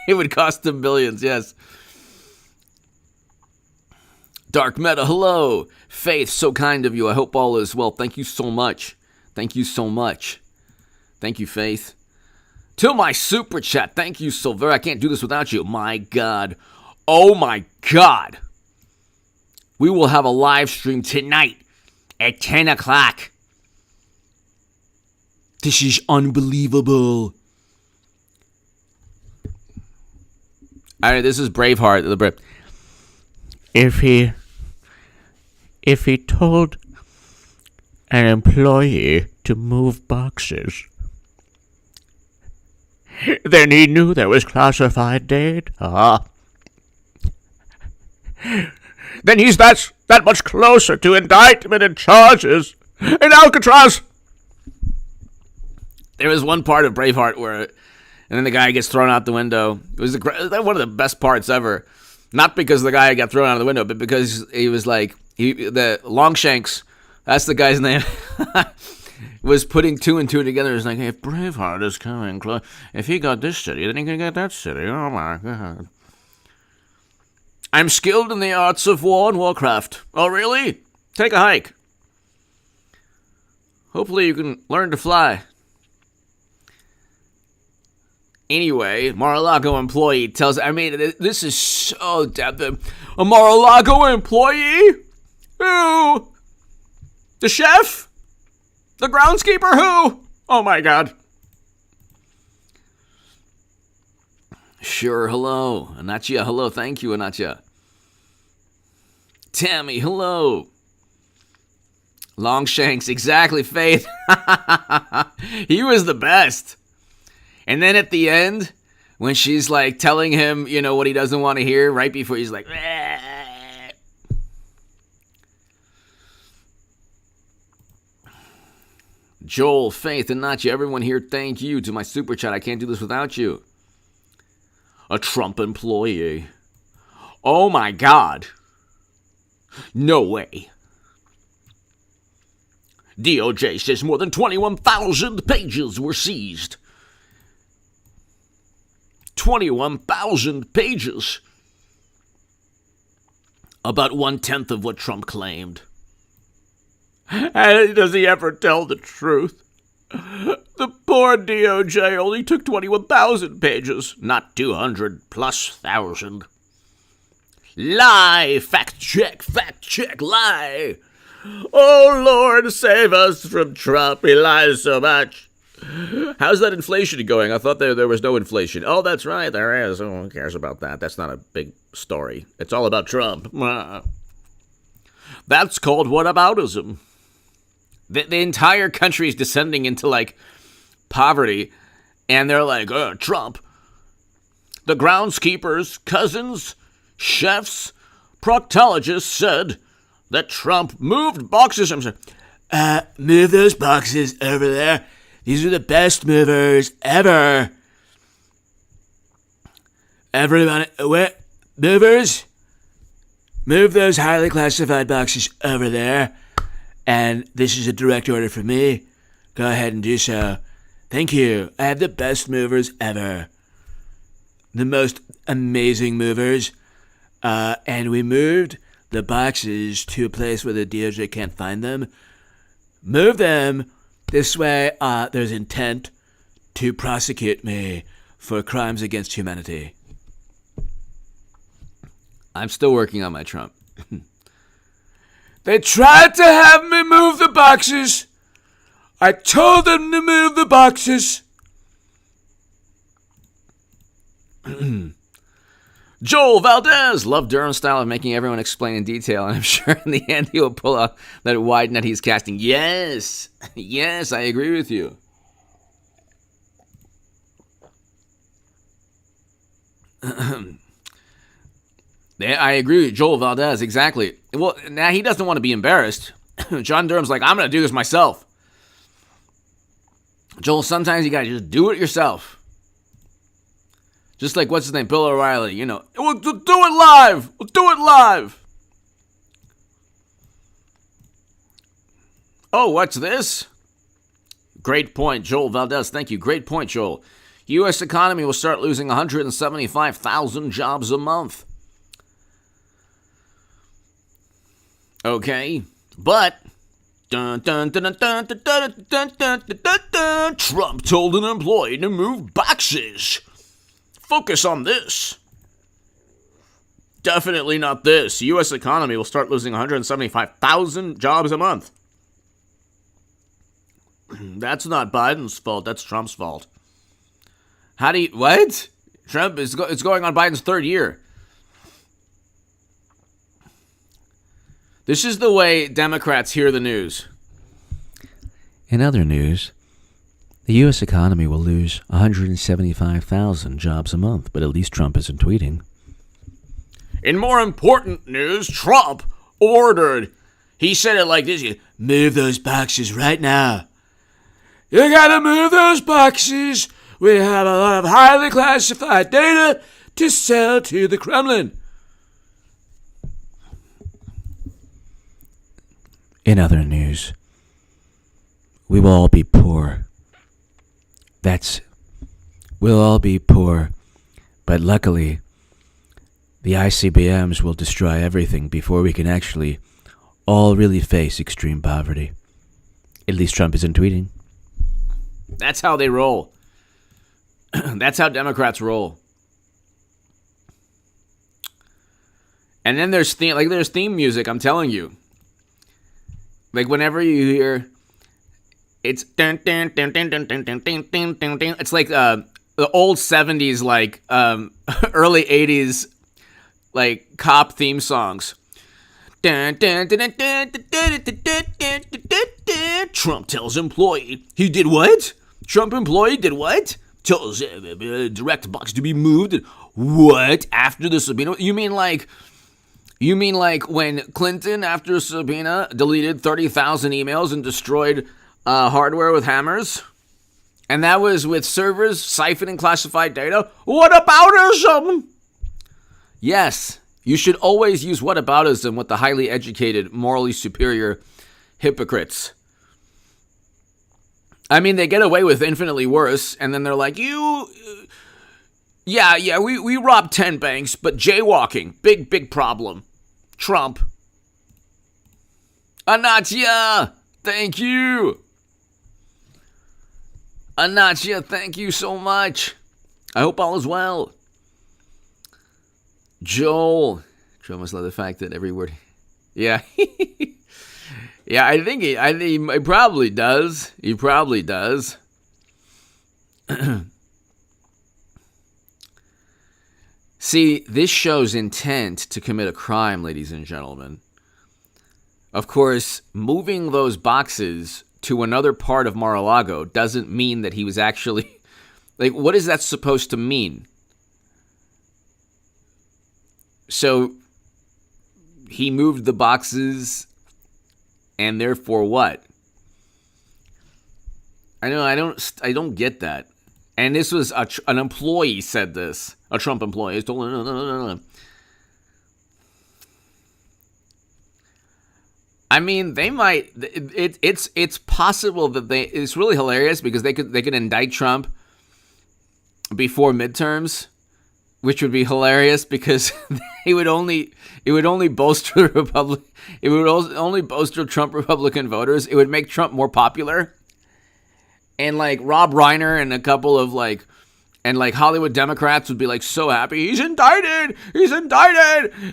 it would cost them billions, yes. Dark Meta, hello. Faith, so kind of you. I hope all is well. Thank you so much. Thank you so much. Thank you, Faith. To my super chat, thank you so very. I can't do this without you. My God. Oh my God. We will have a live stream tonight at 10 o'clock. This is unbelievable. All right, this is Braveheart. If he told an employee to move boxes, then he knew there was classified data. Then he's that much closer to indictment and charges in Alcatraz. There was one part of Braveheart where, and then the guy gets thrown out the window. It was one of the best parts ever. Not because the guy got thrown out of the window, but because he was like, the Longshanks, that's the guy's name, was putting two and two together. It's like, if Braveheart is coming close, if he got this city, then he can get that city. Oh my God. I'm skilled in the arts of war and warcraft. Oh, really? Take a hike. Hopefully you can learn to fly. Anyway, Mar-a-Lago employee tells, this is so damn. A Mar-a-Lago employee? Who? The chef? The groundskeeper? Who? Oh my God. Sure, hello. Anatya, hello. Thank you, Anatya. Tammy, hello. Longshanks, exactly, Faith. He was the best. And then at the end, when she's like telling him, what he doesn't want to hear, right before he's like, Joel, Faith, and Nachi, everyone here, thank you to my super chat. I can't do this without you. A Trump employee. Oh my God. No way. DOJ says more than 21,000 pages were seized. 21,000 pages. About 1/10 of what Trump claimed. And does he ever tell the truth? The poor DOJ only took 21,000 pages, not 200 plus thousand. Lie! Fact check, lie! Oh, Lord, save us from Trump. He lies so much. How's that inflation going? I thought there was no inflation. Oh, that's right, there is. Oh, who cares about that? That's not a big story. It's all about Trump. That's called whataboutism. The entire country is descending into, poverty. And they're like, Trump. The groundskeepers, cousins, chefs, proctologists said that Trump moved boxes. I'm sorry. Move those boxes over there. These are the best movers ever. Everyone, movers? Move those highly classified boxes over there. And this is a direct order from me. Go ahead and do so. Thank you. I have the best movers ever. The most amazing movers. And we moved the boxes to a place where the DOJ can't find them. Move them. This way, there's intent to prosecute me for crimes against humanity. I'm still working on my Trump. They tried to have me move the boxes. I told them to move the boxes. Joel Valdez, love Durham's style of making everyone explain in detail, and I'm sure in the end he will pull out that wide net he's casting. Yes, I agree with you. I agree with Joel Valdez, exactly. Well, now he doesn't want to be embarrassed. John Durham's like, I'm going to do this myself. Joel, sometimes you got to just do it yourself. Just like, what's his name, Bill O'Reilly, We'll do it live. Oh, what's this? Great point, Joel Valdez. Thank you. Great point, Joel. U.S. economy will start losing 175,000 jobs a month. Okay, but Trump told an employee to move boxes. Focus on this. Definitely not this. U.S. economy will start losing 175,000 jobs a month. That's not Biden's fault. That's Trump's fault. What? Trump is it's going on Biden's third year. This is the way Democrats hear the news. In other news, the U.S. economy will lose 175,000 jobs a month, but at least Trump isn't tweeting. In more important news, Trump ordered, he said it like this, move those boxes right now. You gotta move those boxes. We have a lot of highly classified data to sell to the Kremlin. In other news, we will all be poor. We'll all be poor, but luckily, the ICBMs will destroy everything before we can actually all really face extreme poverty. At least Trump isn't tweeting. That's how they roll. That's how Democrats roll. And then there's theme music, I'm telling you. Like whenever you hear it's it's like the old 70s like early 80s like cop theme songs. Trump tells employee he did what? Trump employee did what? Tells direct box to be moved. What? After the subpoena? You mean like when Clinton, after a subpoena, deleted 30,000 emails and destroyed hardware with hammers? And that was with servers siphoning classified data? Whataboutism! Yes, you should always use whataboutism with the highly educated, morally superior hypocrites. I mean, they get away with infinitely worse, and then they're like, we robbed 10 banks, but jaywalking, big problem. Trump. Anatya, thank you. Anatya, thank you so much. I hope all is well. Joel must love the fact that every word. Yeah. Yeah, I think he probably does. He probably does. See, this shows intent to commit a crime, ladies and gentlemen. Of course, moving those boxes to another part of Mar-a-Lago doesn't mean that he was actually... Like, what is that supposed to mean? So, he moved the boxes, and therefore what? I don't get that. And this was an employee said this. A Trump employee. No. I mean, they might. It's possible that it's really hilarious because they could indict Trump before midterms, which would be hilarious because it would only bolster the Republic. It would only bolster Trump Republican voters. It would make Trump more popular. And like Rob Reiner and a couple of Hollywood Democrats would be like so happy. He's indicted.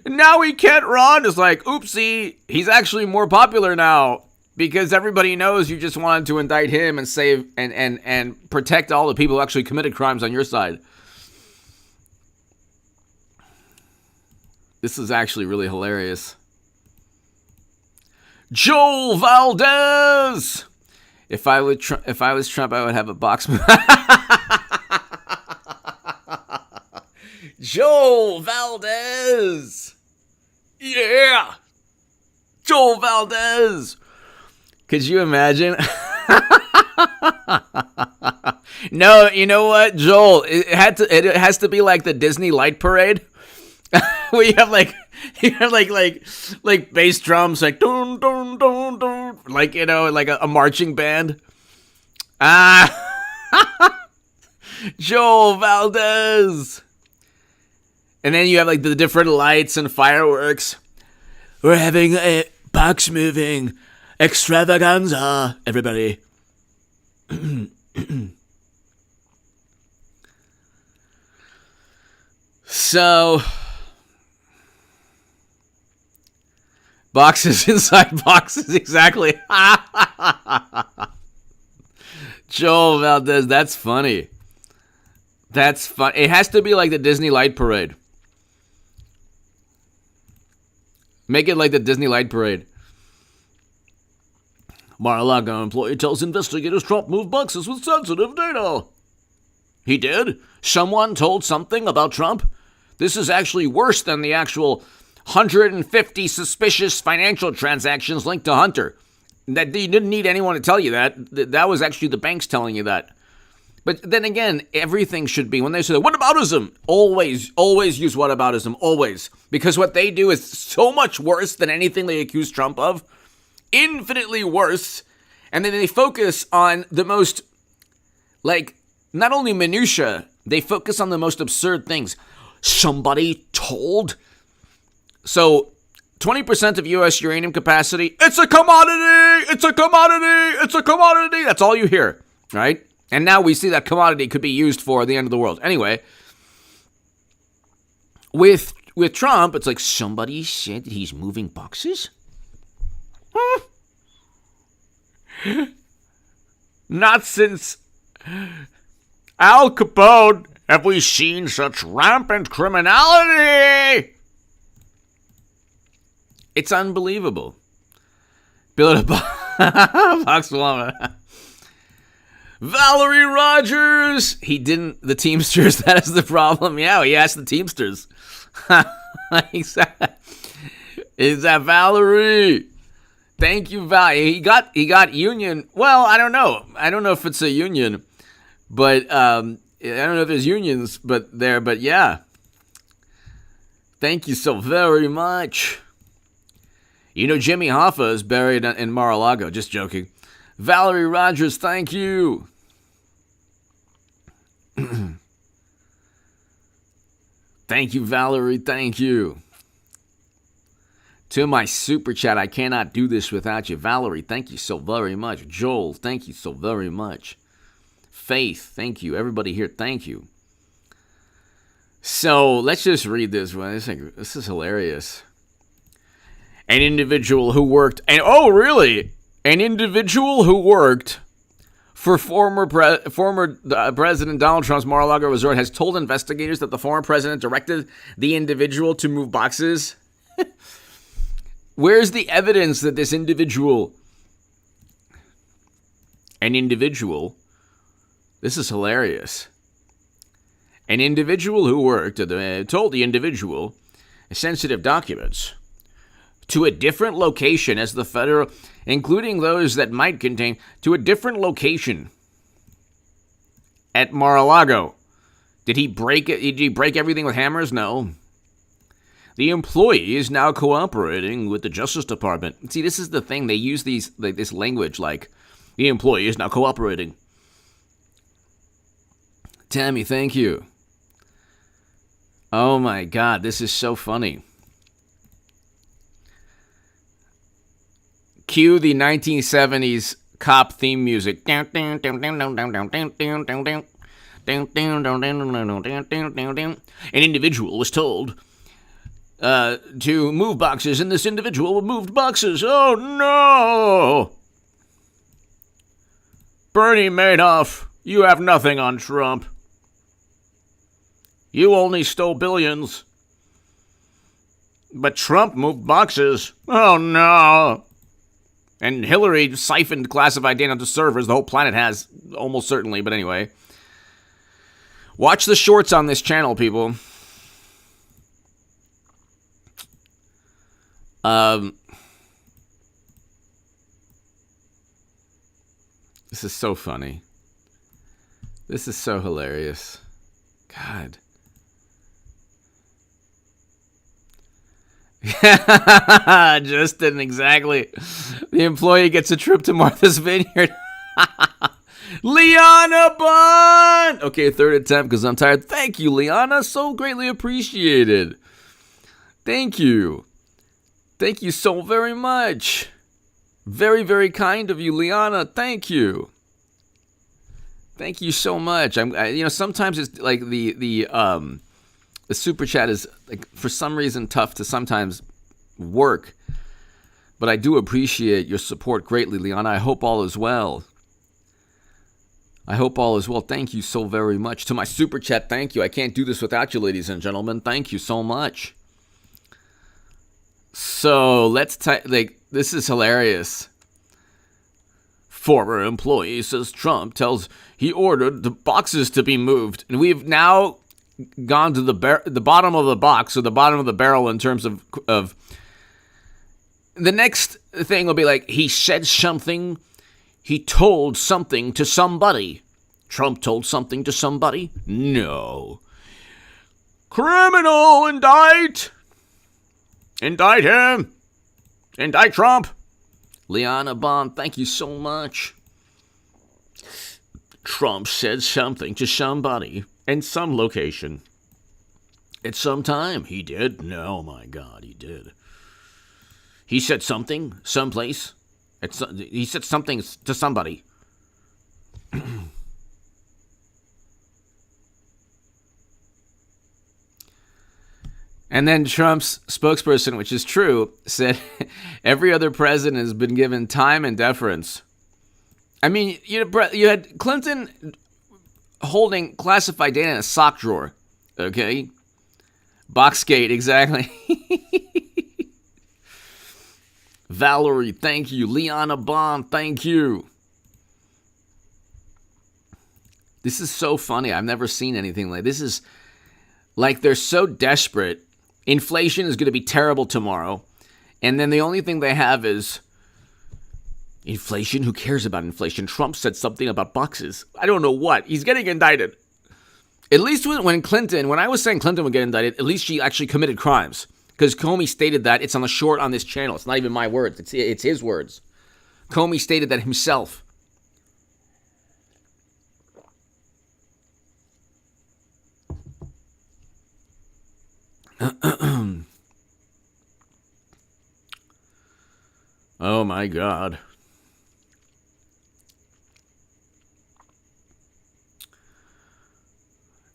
Now he can't run. It's like, oopsie. He's actually more popular now because everybody knows you just wanted to indict him and save and protect all the people who actually committed crimes on your side. This is actually really hilarious. Joel Valdez. If I was Trump, I would have a box. Joel Valdez. Yeah. Joel Valdez. Could you imagine? No, you know what, Joel? It has to be like the Disney Light Parade. Where you have like bass drums, like dun dun dun dun, like like a marching band. Joel Valdez, and then you have like the different lights and fireworks. We're having a box moving extravaganza, everybody. So. Boxes inside boxes, exactly. Joel Valdez, that's funny. That's fun. It has to be like the Disney Light Parade. Make it like the Disney Light Parade. Mar-a-Lago employee tells investigators Trump moved boxes with sensitive data. He did? Someone told something about Trump? This is actually worse than the actual 150 suspicious financial transactions linked to Hunter. That you didn't need anyone to tell you that. That was actually the banks telling you that. But then again, everything should be, when they say, whataboutism, always use whataboutism, always. Because what they do is so much worse than anything they accuse Trump of. Infinitely worse. And then they focus on the most, not only minutia, they focus on the most absurd things. Somebody told... So, 20% of U.S. uranium capacity. It's a commodity. It's a commodity. It's a commodity. That's all you hear, right? And now we see that commodity could be used for the end of the world. Anyway, with Trump, it's like somebody said that he's moving boxes. Not since Al Capone have we seen such rampant criminality. It's unbelievable. Build a box woman. Valerie Rogers. He didn't. The Teamsters. That is the problem. Yeah, he asked the Teamsters. Is that Valerie? Thank you, Val. He got union. Well, I don't know. I don't know if it's a union, but I don't know if there's unions, but yeah. Thank you so very much. You know, Jimmy Hoffa is buried in Mar-a-Lago. Just joking. Valerie Rogers, thank you. Thank you, Valerie. Thank you. To my super chat, I cannot do this without you. Valerie, thank you so very much. Joel, thank you so very much. Faith, thank you. Everybody here, thank you. So let's just read this one. This is hilarious. An individual who worked, an individual who worked for former President Donald Trump's Mar-a-Lago resort has told investigators that the former president directed the individual to move boxes. Where's the evidence that this individual, this is hilarious. An individual who worked told the individual sensitive documents to a different location as the federal, including those that might contain, to a different location at Mar-a-Lago. Did he break it? Did he break everything with hammers? No. The employee is now cooperating with the Justice Department. See, this is the thing. They use this language like, the employee is now cooperating. Tammy, thank you. Oh my God, this is so funny. Cue the 1970s cop theme music. An individual was told to move boxes, and this individual moved boxes. Oh no! Bernie Madoff, you have nothing on Trump. You only stole billions. But Trump moved boxes. Oh no! And Hillary siphoned classified data onto servers the whole planet has, almost certainly, but anyway. Watch the shorts on this channel, people. This is so funny. This is so hilarious. God. Justin, exactly. The employee gets a trip to Martha's Vineyard. Liana Bond! Okay, third attempt because I'm tired. Thank you, Liana. So greatly appreciated. Thank you. Thank you so very much. Very, very kind of you, Liana. Thank you. Thank you so much. Sometimes it's like the super chat is like for some reason tough to sometimes work, but I do appreciate your support greatly, Liana. I hope all is well. Thank you so very much. To my super chat, thank you. I can't do this without you, ladies and gentlemen. Thank you so much. So let's this is hilarious. Former employee says Trump he ordered the boxes to be moved, and we've now gone to the bottom of the box or the bottom of the barrel in terms of the next thing will be like he said something, he told something to somebody. Trump told something to somebody? No. Criminal, indict him. Indict Trump. Liana Bond, thank you so much. Trump said something to somebody in some location. At some time, he did. No, my God, he did. He said something someplace. He said something to somebody. And then Trump's spokesperson, which is true, said every other president has been given time and deference. I mean, you had Clinton holding classified data in a sock drawer. Okay? Boxgate, exactly. Valerie, thank you. Liana Bond, thank you. This is so funny. I've never seen anything like this. Is like they're so desperate. Inflation is going to be terrible tomorrow. And then the only thing they have is inflation. Who cares about inflation? Trump said something about boxes. I don't know what. He's getting indicted. At least when I was saying Clinton would get indicted, at least she actually committed crimes. Because Comey stated that. It's on the short on this channel. It's not even my words. It's his words. Comey stated that himself. Oh my God.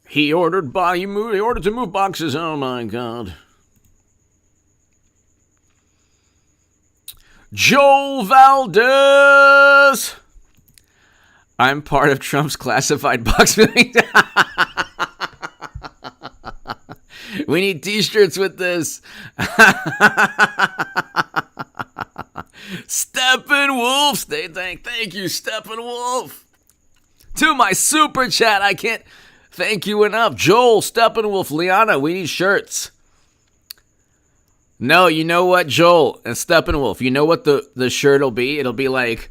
He ordered to move boxes. Oh my God. Joel Valdez. I'm part of Trump's classified box. We need t-shirts with this. Steppenwolf. Thank you, Steppenwolf. To my super chat, I can't thank you enough. Joel, Steppenwolf, Liana, we need shirts. No, you know what, Joel and Steppenwolf, you know what the shirt will be? It'll be like,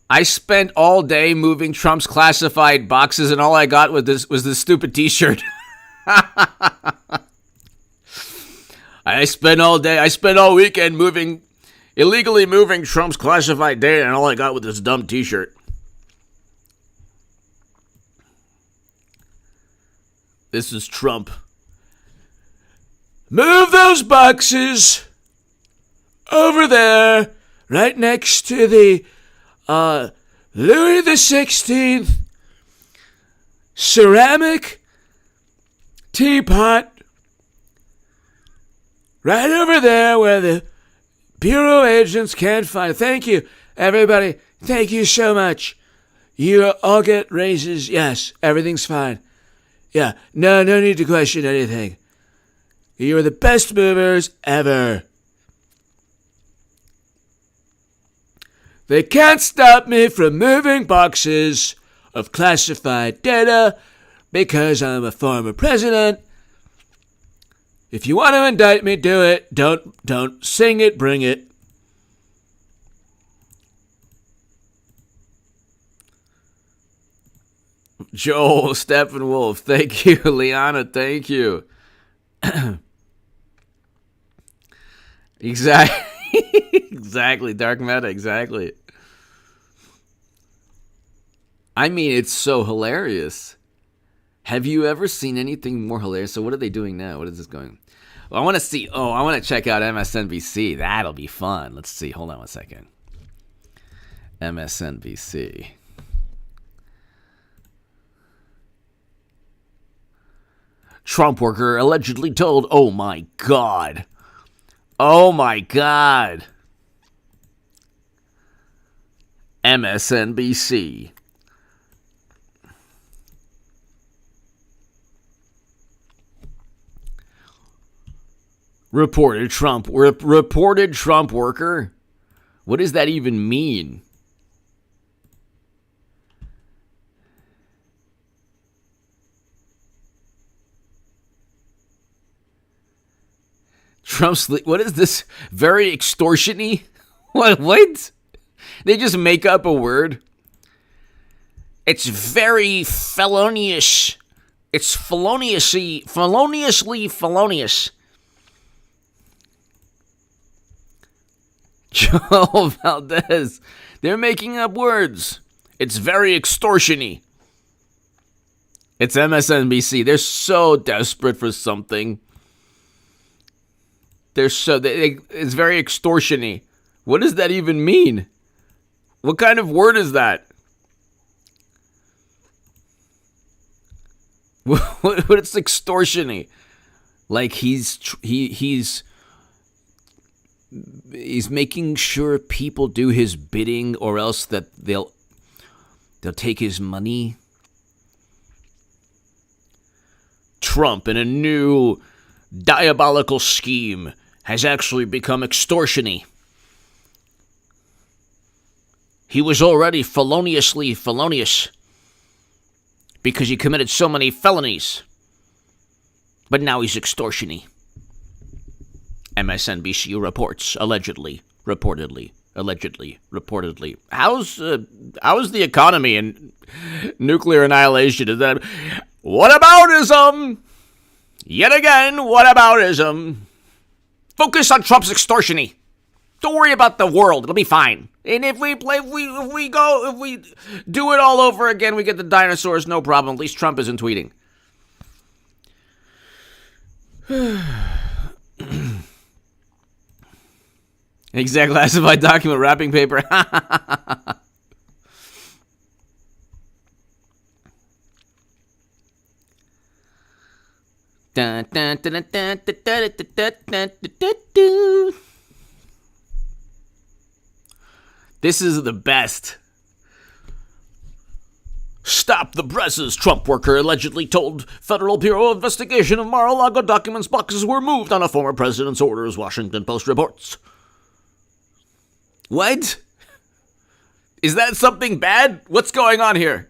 I spent all day moving Trump's classified boxes and all I got was this stupid t-shirt. I spent all weekend illegally moving Trump's classified data and all I got was this dumb t-shirt. This is Trump. Move those boxes over there, right next to the Louis XVI ceramic teapot. Right over there where the Bureau agents can't find. Thank you, everybody. Thank you so much. You all get raises. Yes, everything's fine. Yeah, no need to question anything. You are the best movers ever. They can't stop me from moving boxes of classified data because I'm a former president. If you want to indict me, do it. Don't sing it, bring it. Joel, Steppenwolf, thank you. Liana, thank you. Exactly. Dark Meta, exactly. I mean, it's so hilarious. Have you ever seen anything more hilarious? So what are they doing now? What is this going? Well, I want to see. Oh, I want to check out MSNBC. That'll be fun. Let's see. Hold on one second. MSNBC. Trump worker allegedly told, oh my God. MSNBC. Reported Trump worker? What does that even mean? What is this? Very extortion-y? What? They just make up a word? It's very felonious. It's feloniously felonious. Joel Valdez. They're making up words. It's very extortion-y. It's MSNBC. They're so desperate for something. It's very extortion-y. What does that even mean? What kind of word is that? What's extortion-y? Like he's making sure people do his bidding, or else that they'll take his money. Trump, in a new diabolical scheme, has actually become extortion-y. He was already feloniously felonious because he committed so many felonies. But now he's extortion-y. MSNBC reports, allegedly, reportedly. How's the economy and nuclear annihilation? Is that whataboutism? Yet again, whataboutism? Focus on Trump's extortion-y. Don't worry about the world; it'll be fine. And if we do it all over again, we get the dinosaurs, no problem. At least Trump isn't tweeting. Exact classified document wrapping paper. This is the best. Stop the presses. Trump worker allegedly told Federal Bureau of Investigation of Mar-a-Lago documents boxes were moved on a former president's orders, Washington Post reports. What? Is that something bad? What's going on here?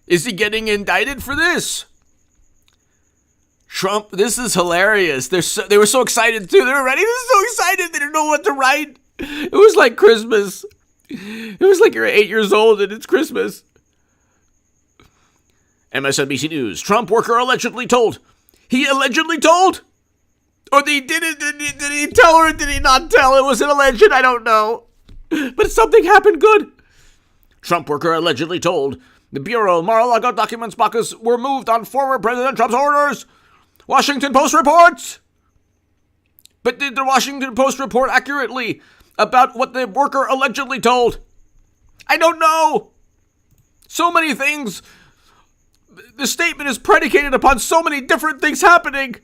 Is he getting indicted for this? Trump, this is hilarious. They were so excited too. They were ready. They were so excited. They didn't know what to write. It was like Christmas. It was like you're 8 years old and it's Christmas. MSNBC News. Trump worker allegedly told. He allegedly told? Or did he tell or did he not tell? It was an alleged. I don't know. But something happened good. Trump worker allegedly told the Bureau Mar-a-Lago documents boxes were moved on former President Trump's orders. Washington Post reports. But did the Washington Post report accurately about what the worker allegedly told? I don't know. So many things. The statement is predicated upon so many different things happening.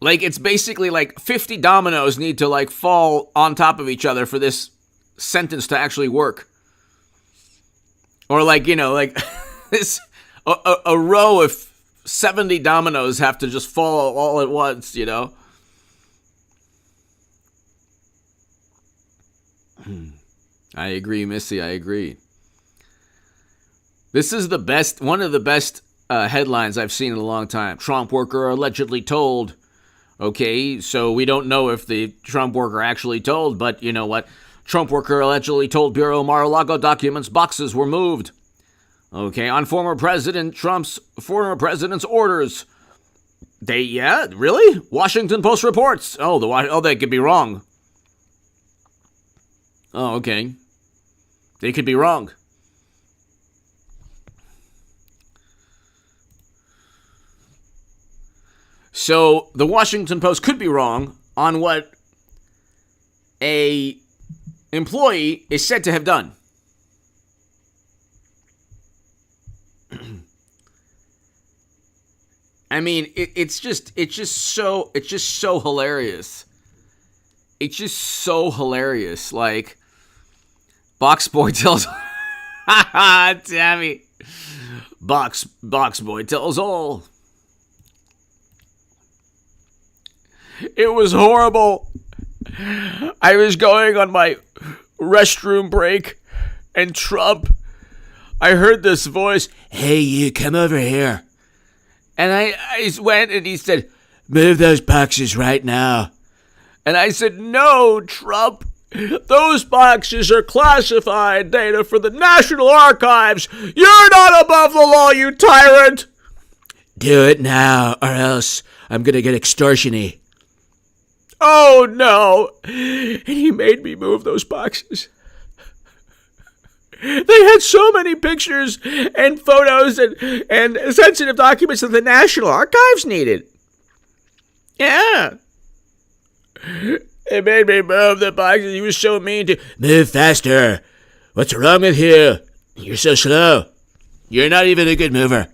Like, it's basically like 50 dominoes need to like fall on top of each other for this sentence to actually work. Or like, like this a row of 70 dominoes have to just fall all at once, I agree, Missy, I agree. This is one of the best headlines I've seen in a long time. Trump worker allegedly told. Okay, so we don't know if the Trump worker actually told, but you know what? Trump worker allegedly told Bureau Mar-a-Lago documents boxes were moved. Okay, on former president's orders. Really? Washington Post reports. They could be wrong. Oh, okay. They could be wrong. So the Washington Post could be wrong on what a employee is said to have done. I mean, it's just so hilarious. It's just so hilarious. Like, Box Boy tells, Tammy, Box Boy tells all. It was horrible. I was going on my restroom break, and Trump, I heard this voice, "Hey, you, come over here." And I went, and he said, "Move those boxes right now." And I said, "No, Trump, those boxes are classified data for the National Archives. You're not above the law, you tyrant." "Do it now, or else I'm going to get extortion-y." Oh, no. And he made me move those boxes. They had so many pictures and photos and sensitive documents that the National Archives needed. Yeah. It made me move the boxes. He was so mean to... Move faster. What's wrong with you? You're so slow. You're not even a good mover.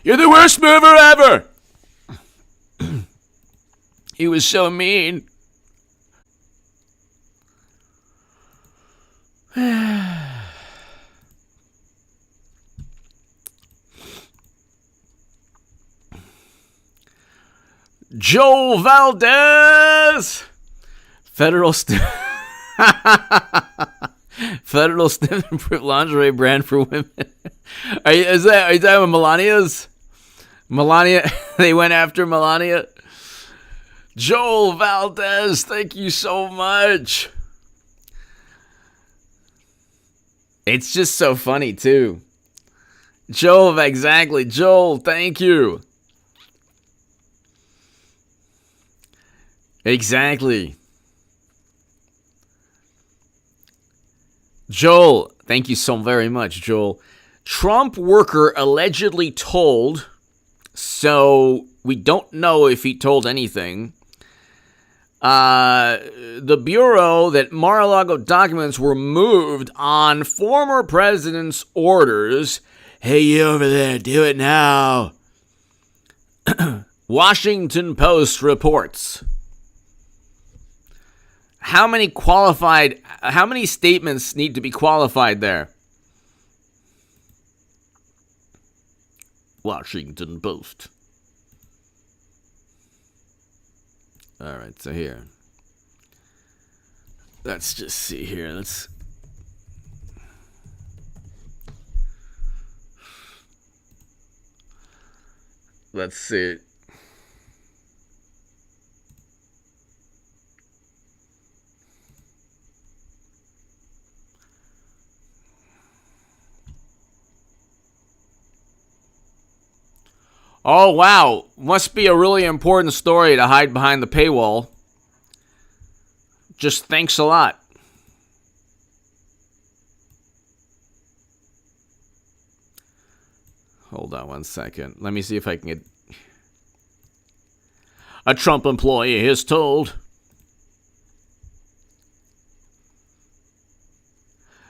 You're the worst mover ever. He was so mean. Joel Valdez, federal federal sniff improved lingerie brand for women. Is that Melania's? Melania, they went after Melania. Joel Valdez, thank you so much. It's just so funny too. Joel, exactly. Joel, thank you. Exactly. Joel, thank you so very much, Joel. Trump worker allegedly told, so we don't know if he told anything, the Bureau that Mar-a-Lago documents were moved on former president's orders. Hey, you over there, do it now. Washington Post reports. How many statements need to be qualified there? Washington Post. All right, so here. Let's just see here. Let's see. Oh, wow. Must be a really important story to hide behind the paywall. Just thanks a lot. Hold on one second. Let me see if I can get... A Trump employee is told...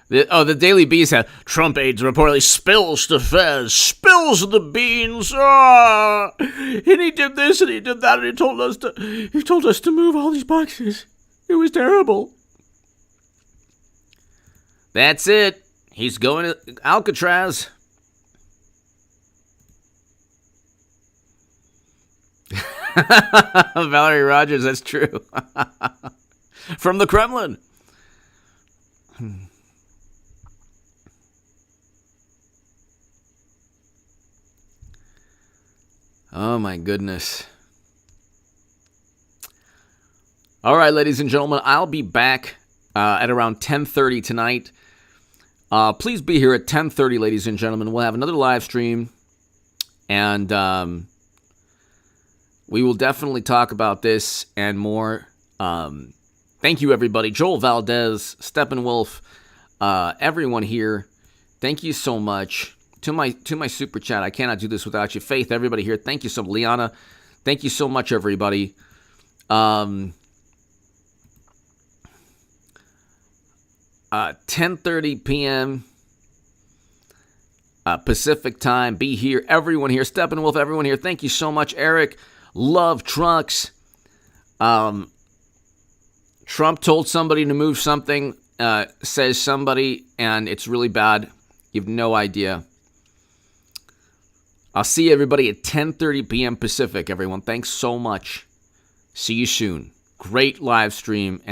The Daily Beast had Trump aides reportedly spills to Fez, spills the beans. And he did this and he did that, and he told us to move all these boxes. It was terrible. That's it. He's going to Alcatraz. Valerie Rogers, that's true. From the Kremlin. Oh, my goodness. All right, ladies and gentlemen, I'll be back at around 10:30 tonight. Please be here at 10:30, ladies and gentlemen. We'll have another live stream, and we will definitely talk about this and more. Thank you, everybody. Joel Valdez, Steppenwolf, everyone here. Thank you so much. To my super chat, I cannot do this without you. Faith, everybody here, thank you so much. Liana, thank you so much, everybody. 10:30 p.m. Pacific time. Be here, everyone here. Steppenwolf, everyone here. Thank you so much, Eric. Love trucks. Trump told somebody to move something. Says somebody, and it's really bad. You have no idea. I'll see everybody at 10:30 p.m. Pacific, everyone. Thanks so much. See you soon. Great live stream. And